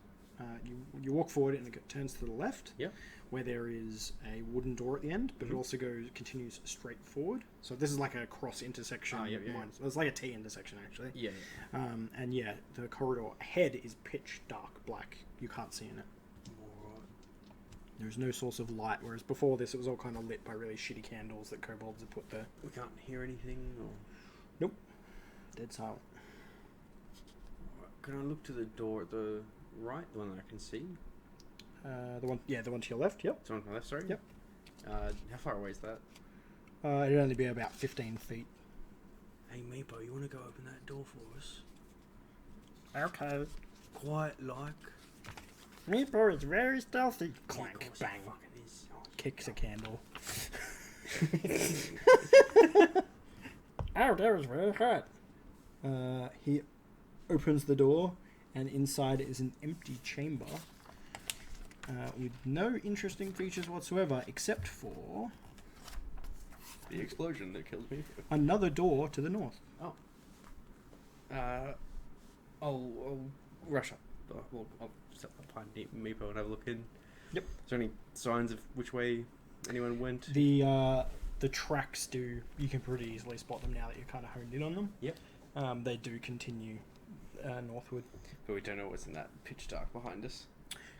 You walk forward and it turns to the left. Yep. Where there is a wooden door at the end, but it also continues straight forward. So this is like a cross intersection. Ah, yeah. It's like a T intersection actually. Yeah. And yeah, the corridor ahead is pitch dark black. You can't see in it. Alright. There's no source of light, whereas before this it was all kind of lit by really shitty candles that kobolds had put there. We can't hear anything. Or... Nope. Dead silent. Can I look to the door at the right, the one that I can see? The one to your left. Yep. It's on my left. Sorry. Yep. How far away is that? It'd only be about 15 feet. Hey Meepo, you want to go open that door for us? Okay. Quiet like. Meatbird is very stealthy. Clank, Of course bang. it fucking is. Oh, Kicks a candle. Oh, that was very hot. He opens the door, and inside is an empty chamber with no interesting features whatsoever, except for The explosion that killed me. another door to the north. Oh. I'll rush up. I'll step up behind Meepo and have a look in. Yep. Is there any signs of which way anyone went? The tracks do. You can pretty easily spot them now that you're kind of honed in on them. Yep. They do continue northward. But we don't know what's in that pitch dark behind us.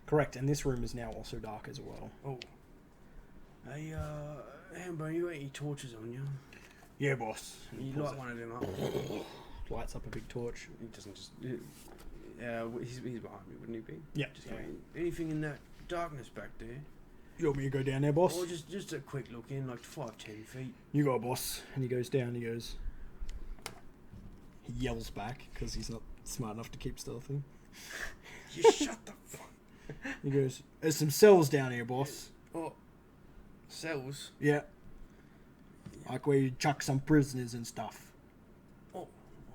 Correct, and this room is now also dark as well. Oh. Hey, Amber, you got any torches on you? Yeah, boss. And he You pulls light it- one of them up. lights up a big torch. He doesn't just. He's behind me, wouldn't he be? Yeah. Just yeah. Anything in that darkness back there? You want me to go down there, boss? Or just a quick look in, like 5-10 feet. You go, boss. And he goes down. He goes. He yells back because he's not smart enough to keep stealthing. You shut the fuck. He goes, "There's some cells down here, boss." Oh, Cells? Yeah. Like where you chuck some prisoners and stuff. Oh,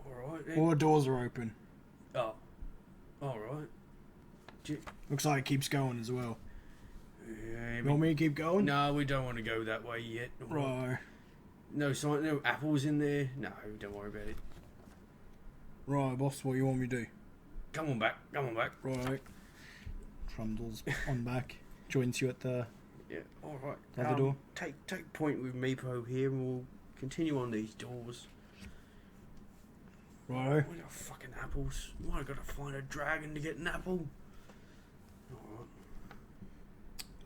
alright. All the doors are open. Oh, alright. Looks like it keeps going as well. Yeah, You want me to keep going? No, we don't want to go that way yet. Right. No apples in there. No, don't worry about it. Right, boss, what you want me to do? Come on back. Right. Trundles on back. Joins you at the Yeah, alright. other door. Take point with Meepo here and we'll continue on these doors. Right. We got fucking apples. Why I gotta find a dragon to get an apple?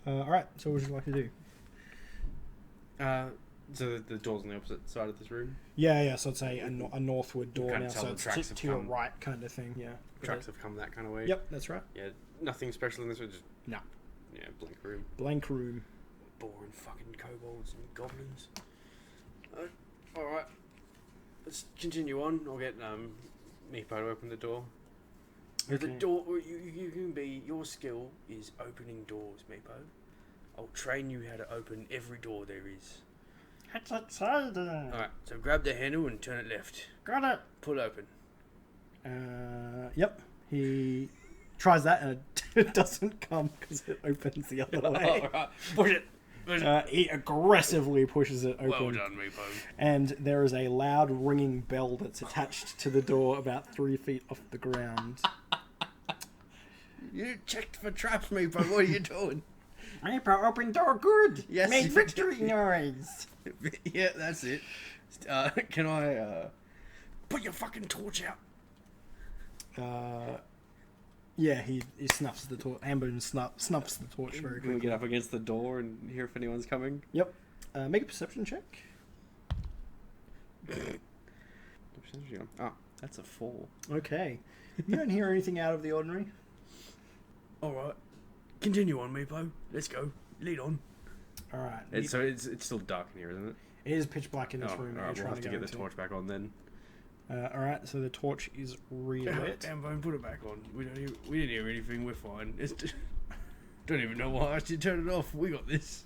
Alright, so what would you like to do? So the door's on the opposite side of this room? Yeah, so it's a northward door Can't now, tell so the it's tracks to have your come. right kind of thing, yeah. Tracks have come that kind of way? Yep, that's right. Yeah, nothing special in this one, just... No. Yeah, blank room. Blank room. Boring fucking kobolds and goblins. Alright. Let's continue on. I'll get Meepo to open the door. Okay. The door, you can be... Your skill is opening doors, Meepo. I'll train you how to open every door there is. That's exciting. Alright, so grab the handle and turn it left. Got it. Pull open. Yep. He tries that and it doesn't come because it opens the other way. Alright, push it. He aggressively pushes it open. Well done, Meepo. And there is a loud ringing bell that's attached to the door about 3 feet off the ground. You checked for traps, Meepo. What are you doing? Meepo, open door good. Yes, Make you victory did. noise. Yeah, that's it. Can I put your fucking torch out? Yeah, he snuffs the torch. Amber snuffs the torch very Can we quickly. get up against the door and hear if anyone's coming? Yep. Make a perception check. Oh, that's a 4. Okay. You don't hear anything out of the ordinary. Alright. Continue on, Meepo. Let's go. Lead on. All right. It's still dark in here, isn't it? It is pitch black in this room. that Alright, you're we'll have trying to get go the into. torch back on then. All right, so the torch is relit. Ambo, put it back on. We didn't hear anything. We're fine. Don't even know why I asked you to turn it off. We got this.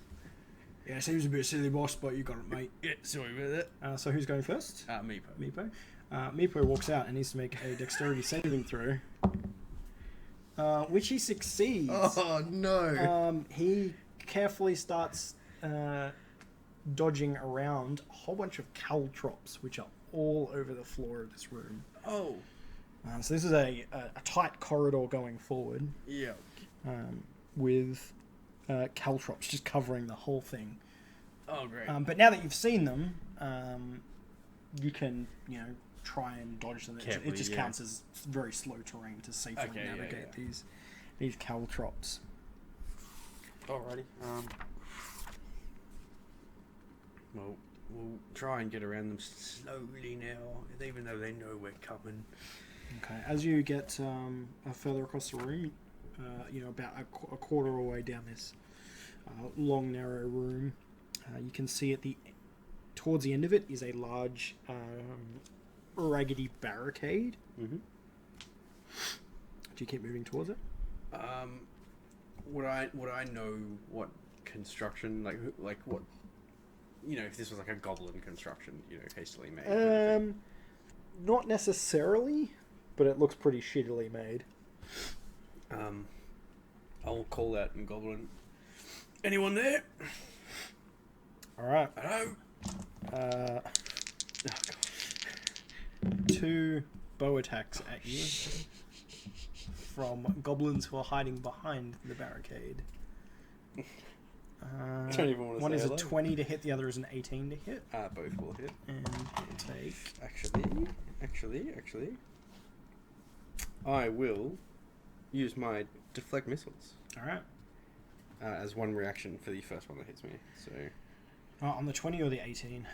Yeah, seems a bit silly, boss, but you got it, mate. Yeah, sorry about that. So who's going first? Meepo. Meepo. Meepo walks out and needs to make a dexterity saving throw, which he succeeds. Oh no! He carefully starts dodging around a whole bunch of caltrops, which are all over the floor of this room. Oh. So this is a tight corridor going forward. Yeah. With caltrops just covering the whole thing. Oh great. But now that you've seen them, you can try and dodge them. It Carefully, just yeah. counts as very slow terrain to safely navigate these caltrops. Alrighty. Well, we'll try and get around them slowly now, even though they know we're coming. Okay. As you get further across the room, about a quarter of the way down this long, narrow room, you can see towards the end of it is a large, raggedy barricade. Mm-hmm. Do you keep moving towards it? Would I know what construction, like what, if this was like a goblin construction, hastily made? Not necessarily, but it looks pretty shittily made. I'll call out in goblin. Anyone there? All right. Hello? 2 bow attacks at you from goblins who are hiding behind the barricade. Don't even want to one say is hello. a 20 to hit, the other is an 18 to hit. Both will hit. And take... Actually, I will use my deflect missiles. Alright. As one reaction for the first one that hits me. So On the 20 or the 18?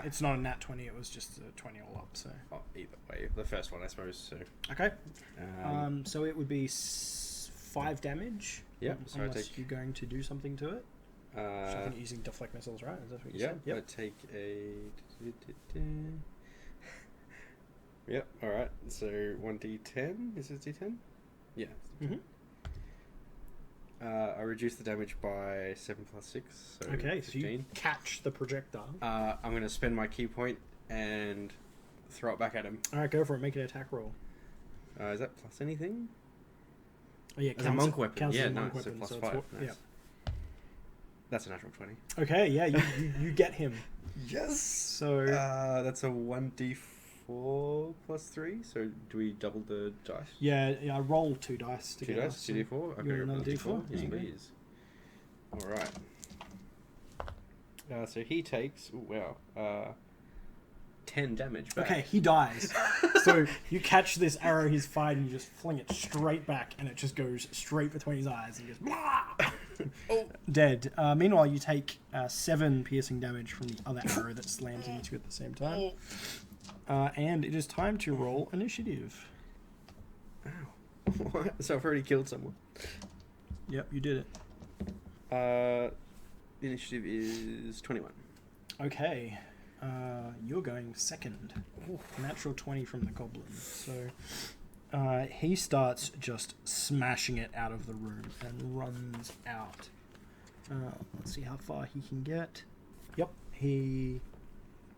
It's not a nat 20, it was just a 20 all up, so... either way, the first one I suppose, so... Okay. So it would be 5 damage. Yeah, so unless you're going to do something to it. Which I think you're using deflect missiles, right? Is that what you said? I take a... Yep, alright, so 1d10, is it d10? Yeah. Mm-hmm. I reduce the damage by 7 plus 6. So Okay, 15. so you catch the projectile. I'm going to spend my key point and throw it back at him. Alright, go for it. Make an attack roll. Is that plus anything? Oh, yeah, As a monk weapon. Counts Yeah, as a no, monk so weapon, plus so 5. it's Nice. yeah. That's a natural 20. Okay, yeah, you get him. Yes! So That's a 1d4 plus 3. So do we double the dice? yeah, I roll 2 dice 2 together. dice? so 2d4? Okay, you want another roll D4? Yes, Okay. please. Alright. So he takes... Ooh, wow. 10 damage back. Okay, he dies. So you catch this arrow he's fired and you just fling it straight back and it just goes straight between his eyes and he goes blah! Oh. Dead. Meanwhile, you take 7 piercing damage from the other arrow that slams into you at the same time. And it is time to roll initiative. Ow. What? So I've already killed someone. Yep, you did it. The initiative is 21. Okay. You're going second. Natural 20 from the goblin. So he starts just smashing it out of the room and runs out. Let's see how far he can get. Yep, he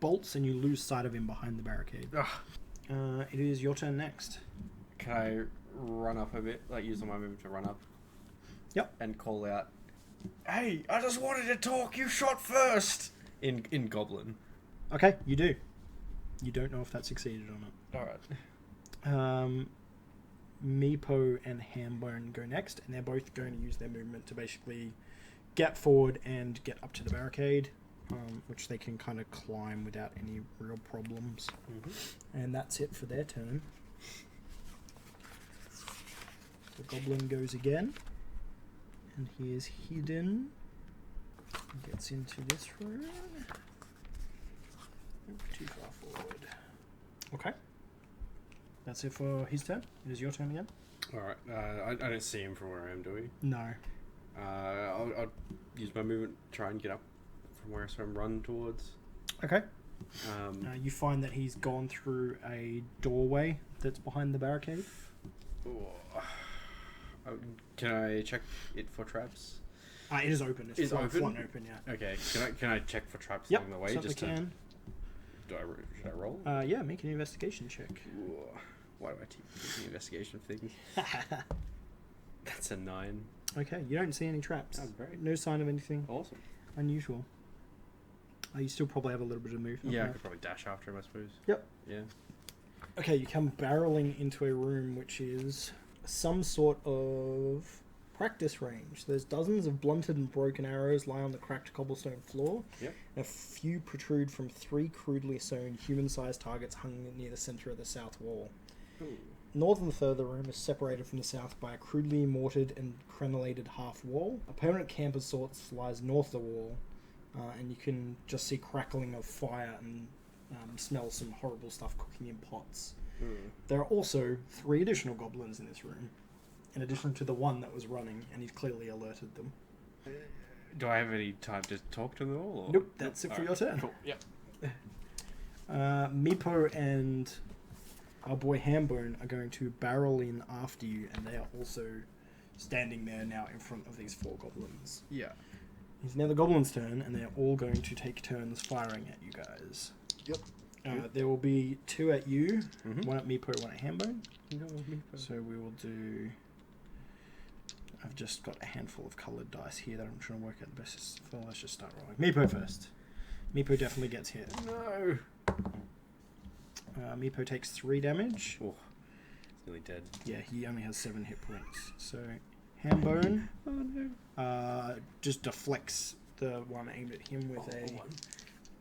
bolts and you lose sight of him behind the barricade. It is your turn next. Can I run up a bit? Like use my movement to run up? Yep. And call out, "Hey, I just wanted to talk. You shot first." In Goblin. Okay, you do. You don't know if that succeeded or not. Alright. Meepo and Hambone go next, and they're both going to use their movement to basically get forward and get up to the barricade, which they can kind of climb without any real problems. Mm-hmm. And that's it for their turn. The goblin goes again, and he is hidden. Gets into this room. Too far forward. Okay. That's it for his turn. It is your turn again. Alright. I don't see him from where I am, do we? No. I'll use my movement to try and get up from where I saw him run towards. Okay. You find that he's gone through a doorway that's behind the barricade. Can I check it for traps? It is open. It's open? flat open, yeah. Okay. Can I check for traps Yep, along the way? certainly Just to, can. should I roll? Yeah, make an investigation check. Ooh, why do I keep making investigation things? That's a 9. Okay, you don't see any traps. Oh, great. No sign of anything Awesome. unusual. You still probably have a little bit of movement. Yeah, I right? could probably dash after him, I suppose. Yep. Yeah. Okay, you come barreling into a room which is some sort of practice range. There's dozens of blunted and broken arrows lie on the cracked cobblestone floor. Yep. And a few protrude from 3 crudely sewn human-sized targets hung near the center of the south wall. Ooh. North and third, the room is separated from the south by a crudely mortared and crenellated half wall. A permanent camp of sorts lies north of the wall, and you can just see crackling of fire and smell some horrible stuff cooking in pots. There are also 3 additional goblins in this room, in addition to the one that was running, and he's clearly alerted them. Do I have any time to talk to them all? Or? Nope, that's it for your turn. Cool. Yep. Meepo and our boy Hambone are going to barrel in after you, and they are also standing there now in front of these 4 goblins. Yeah. It's now the goblins' turn, and they're all going to take turns firing at you guys. Yep. There will be 2 at you, Mm-hmm. 1 at Meepo, 1 at Hambone. No, Meepo. So we will do... I've just got a handful of coloured dice here that I'm trying to work out the best for. Let's just start rolling. Meepo first. Meepo definitely gets hit. No. Meepo takes 3 damage. Oh, he's nearly dead. Yeah, he only has 7 hit points. So, Hambone just deflects the one aimed at him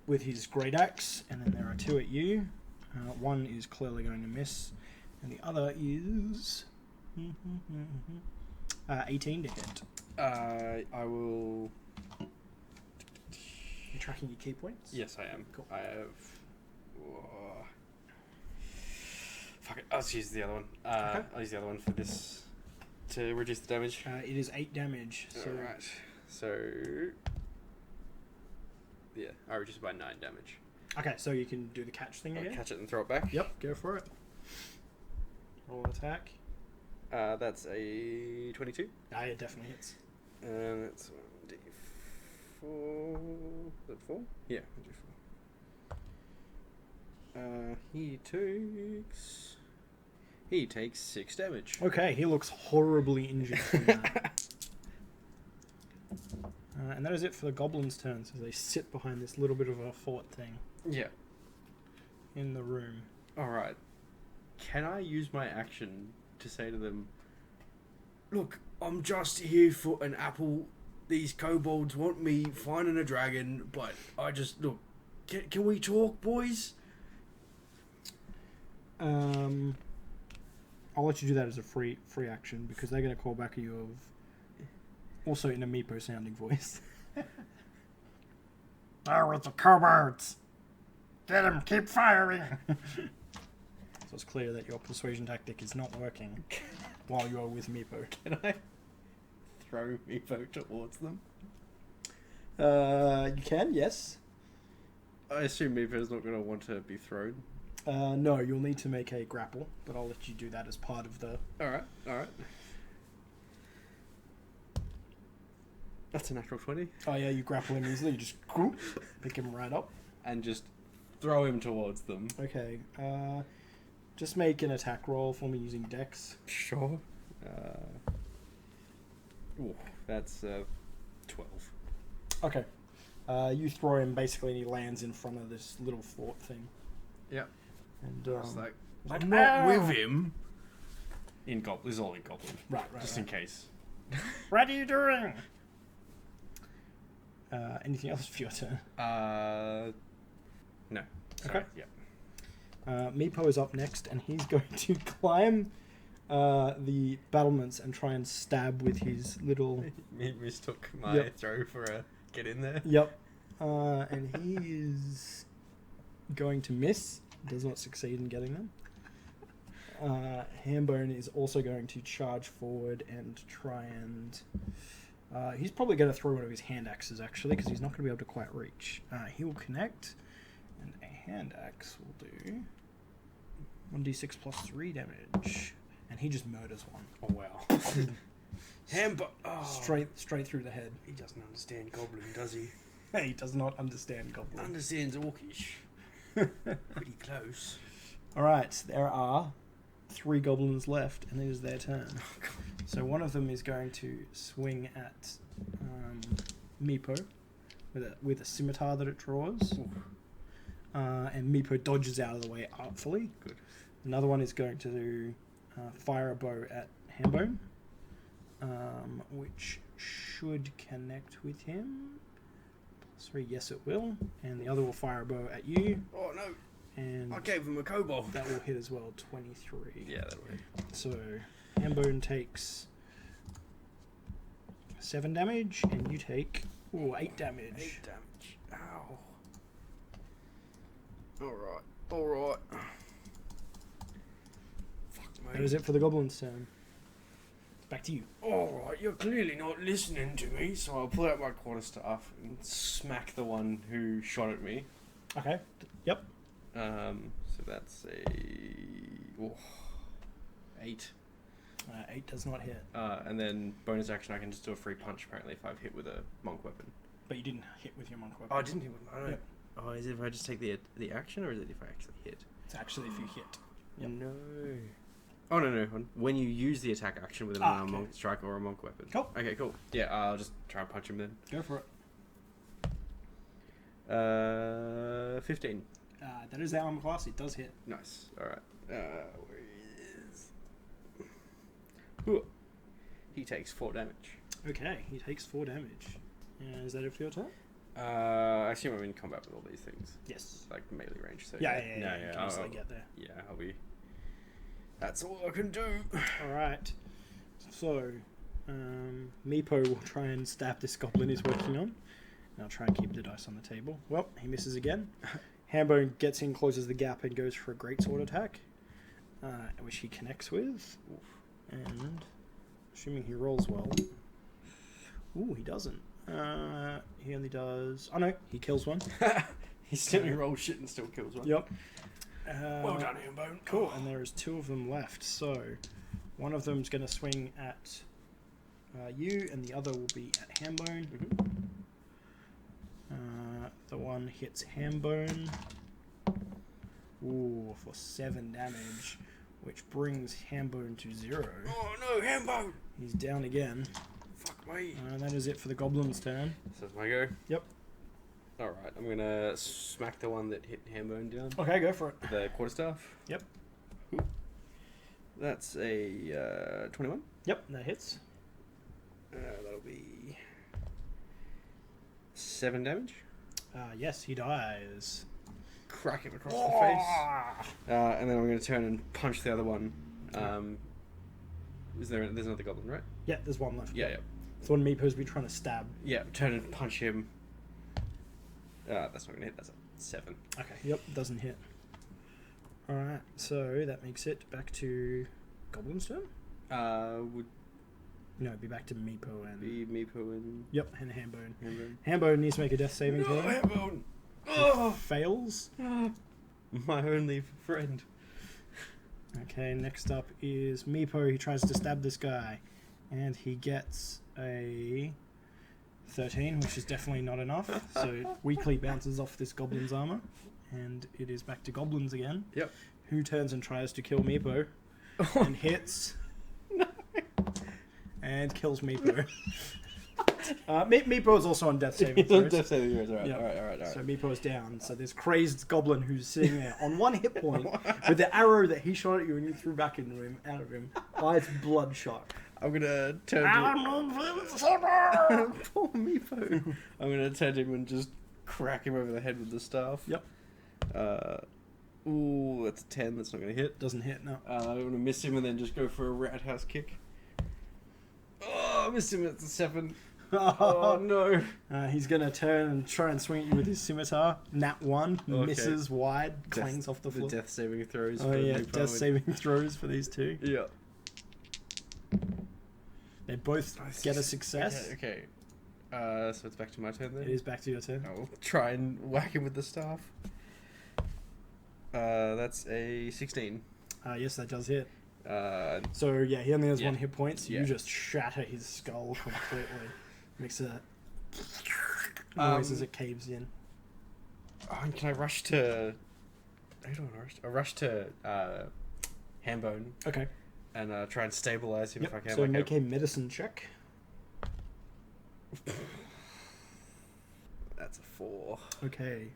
with his great axe, and then there are 2 at you. One is clearly going to miss, and the other is 18 to hit. I will. You're tracking your key points? Yes, I am. Cool. I have. Whoa. Fuck it. I'll just use the other one. Okay. I'll use the other one for this to reduce the damage. It is 8 damage. So Alright. So. Yeah, I reduce it by 9 damage. Okay, so you can do the catch thing I'll again? catch it and throw it back. Yep, go for it. Roll attack. That's a 22. It definitely hits. And that's 1d4. Is it 4? Yeah, 1d4. He takes 6 damage. Okay, he looks horribly injured from that. And that is it for the goblins' turns as they sit behind this little bit of a fort thing Yeah. in the room. Alright. Can I use my action to say to them, Look, I'm just here for an apple. These kobolds want me finding a dragon, but I just... Look, can we talk, boys? I'll let you do that as a free action because they're going to call back at you of also in a Meepo sounding voice. There with the kobolds. Get him, keep firing. So it's clear that your persuasion tactic is not working while you are with Meepo. can I throw Meepo towards them? You can, yes. I assume Meepo's not going to want to be thrown. No, you'll need to make a grapple, but I'll let you do that as part of the... Alright. That's a natural 20. Oh yeah, you grapple him easily, you just pick him right up. And just throw him towards them. Okay, just make an attack roll for me using Dex. Sure. That's 12. Okay. You throw him basically and he lands in front of this little fort thing. Yep. And It's like, I'm not with him. in Goblin. This is all in Goblin. right. Just in case. What are you doing? Anything else for your turn? No. Sorry. Okay. Yeah. Meepo is up next, and he's going to climb the battlements and try and stab with his little... He mistook my throw for a get in there. Yep. And he is going to miss. Does not succeed in getting them. Hambone is also going to charge forward and try and... he's probably going to throw one of his hand axes, actually, because he's not going to be able to quite reach. He will connect, and a hand axe will do 1d6 plus 3 damage. And he just murders one. Oh, wow. Straight through the head. He doesn't understand Goblin, does he? He does not understand Goblin. Understands Orcish. Pretty close. Alright, there are 3 goblins left, and it is their turn. So one of them is going to swing at Meepo with a scimitar that it draws. And Meepo dodges out of the way artfully. Good. Another one is going to do fire a bow at Hambone, which should connect with him. +3, yes it will. And the other will fire a bow at you. Oh no! And I gave him a kobold. that will hit as well, 23. Yeah, that'll hit. So Hambone takes 7 damage, and you take 8 damage. 8 damage. Ow. Alright. Fuck me. That is it for the goblin's turn. Back to you. Alright, you're clearly not listening to me, so So I'll pull out my quarterstaff and smack the one who shot at me. Okay. Yep. So that's a 8. 8 does not hit. And then bonus action, I can just do a free punch apparently if I've hit with a monk weapon. But you didn't hit with your monk weapon. Oh, I didn't hit with my. Yep. Oh, is it if I just take the action, or is it if I actually hit? It's actually if you hit. Yep. No. Oh no. When you use the attack action with an okay. monk strike or a monk weapon. Cool. Okay, cool. Yeah, I'll just try and punch him then. Go for it. 15. That is our armor class. It does hit. Nice. All right. Where is? Ooh. He takes 4 damage. Okay, he takes 4 damage. Is that it for your turn? I assume I'm in combat with all these things. Yes. Like melee range. So Yeah. You can I'll easily get there. Yeah, I'll be. That's all I can do. All right. So, Meepo will try and stab this goblin he's working on. And I'll try and keep the dice on the table. Well, he misses again. Hambone gets in, closes the gap, and goes for a greatsword attack, which he connects with. And, assuming he rolls well... Ooh, he doesn't. He only does... Oh, no, he kills one. He still rolls shit and still kills one. Yep. Well done, Hambone. Cool, and there is 2 of them left. So, one of them's going to swing at you, and the other will be at Hambone. The one hits Hambone. Ooh, for 7 damage, which brings Hambone to 0. Oh no, Hambone! He's down again. Fuck me. That is it for the goblin's turn. So it's my go? Yep. Alright, I'm gonna smack the one that hit Hambone down. Okay, go for it. The quarterstaff. Yep. That's a 21. Yep, that hits. That'll be 7 damage. Yes, he dies. Crack him across the face. And then I'm going to turn and punch the other one. There's another goblin, right? Yeah, there's one left. Yeah. It's the one Meepo's be trying to stab. Yeah, turn and punch him. That's not going to hit. That's a 7. Okay, yep, doesn't hit. Alright, so that makes it back to Goblin's turn? Would No, it'd be back to Meepo and... be Meepo and... Yep, and Hambone. Hambone needs to make a death saving throw. Hambone! Fails. My only friend. Okay, next up is Meepo. He tries to stab this guy. And he gets a 13, which is definitely not enough. So weakly bounces off this goblin's armor. And it is back to goblins again. Yep. Who turns and tries to kill Meepo. And hits. No. And kills Meepo. Meepo is also on death saving throws. Death saving throws, alright. Yep. Alright. So Meepo is down. So this crazed goblin who's sitting there on 1 hit point with the arrow that he shot at you and you threw back into him, out of him. It's bloodshot. I'm gonna turn Poor Meepo. I'm gonna turn to him and just crack him over the head with the staff. Yep. Ooh, that's a 10. That's not gonna hit. Doesn't hit, no. I'm gonna miss him and then just go for a roundhouse kick. Oh, I missed him. It's a 7. Oh no. He's gonna turn and try and swing at you with his scimitar. Nat 1 Okay. misses wide, clangs off the floor. The death saving throws. Oh for yeah, Meepo death saving throws for these two. Yeah. They both get a success. Okay. So it's back to my turn then. It is back to your turn. I'll try and whack him with the staff. That's a 16. Yes, that does hit. So yeah, he only has yeah. 1 hit point, so Yeah. you just shatter his skull completely. Makes a noise as it caves in. and can I rush to... I don't know. I rush to Hambone Okay. and try and stabilize him if I can. So make a medicine check. That's a 4. Okay.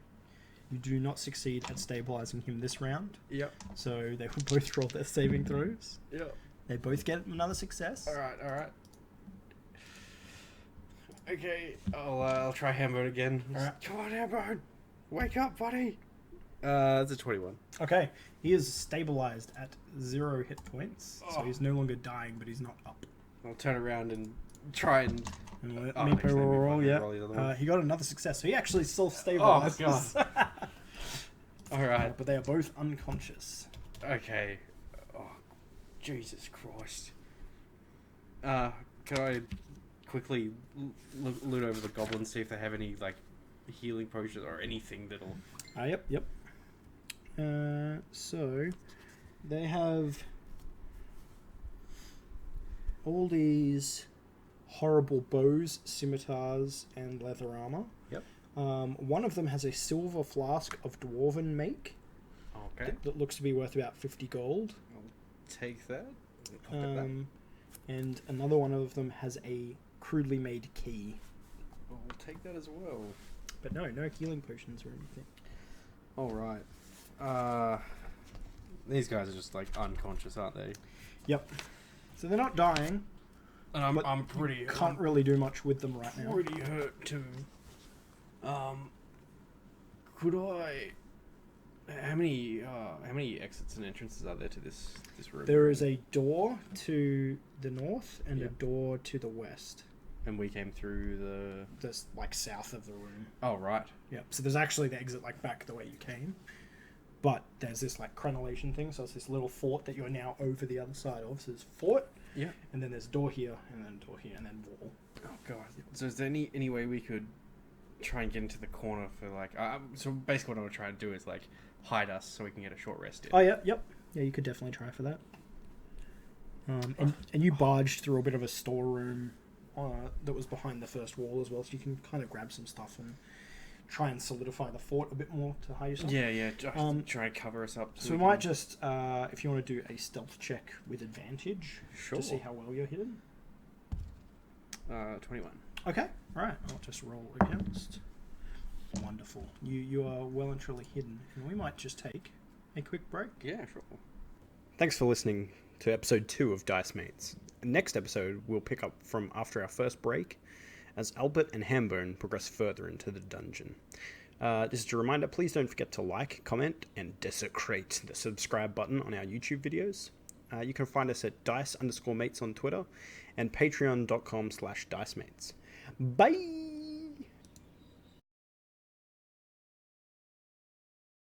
You do not succeed at stabilizing him this round. Yep. So they will both roll their saving throws. Yep. They both get another success. Alright. Okay, I'll try Hambone again. Alright. Come on, Hambone! Wake up, buddy! That's a 21. Okay. He is stabilized at 0 hit points. So Oh. he's no longer dying, but he's not up. I'll turn around and try and... And let Oh, Meepo actually, roll, Meepo yeah. roll the other one. He got another success. So he actually self-stabilizes. Oh, Alright, But they are both unconscious. okay. Oh, Jesus Christ. Can I quickly loot over the goblins, see if they have any, like, healing potions or anything that'll... Yep. So they have all these horrible bows, scimitars, and leather armor. Yep. One of them has a silver flask of dwarven make Okay. that looks to be worth about 50 gold. I'll take that. Pocket that. And another one of them has a crudely made key. I'll take that as well. But no healing potions or anything. Alright. These guys are just, like, unconscious, aren't they? Yep. So they're not dying. And But I'm pretty... Can't really do much with them right now. pretty hurt too. Could I... How many exits and entrances are there to this room? There is a door to the north and a Yep. door to the west. And we came through the... That's like south of the room. Oh, right. Yep. So there's actually the exit like back the way you came. But there's this like crenellation thing, so it's this little fort that you're now over the other side of. So there's fort, Yeah. and then there's door here, and then door here, and then wall. Oh, God. So is there any way we could try and get into the corner for, like... so basically what I want to try and do is, like, hide us so we can get a short rest in. Oh yeah, yep. Yeah, you could definitely try for that. And you barged through a bit of a storeroom that was behind the first wall as well, so you can kind of grab some stuff and try and solidify the fort a bit more to hide yourself. Yeah. Try and cover us up. So we might just, if you want to do a stealth check with advantage to see how well you're hidden. 21. Okay, alright. I'll just roll against. Wonderful. You are well and truly hidden, and we might just take a quick break. Yeah, sure. Thanks for listening to episode 2 of Dice Mates. Next episode, we'll pick up from after our first break, as Albert and Hambone progress further into the dungeon. Just a reminder, please don't forget to like, comment, and desecrate the subscribe button on our YouTube videos. You can find us at dice_mates on Twitter and patreon.com/dicemates. Bye!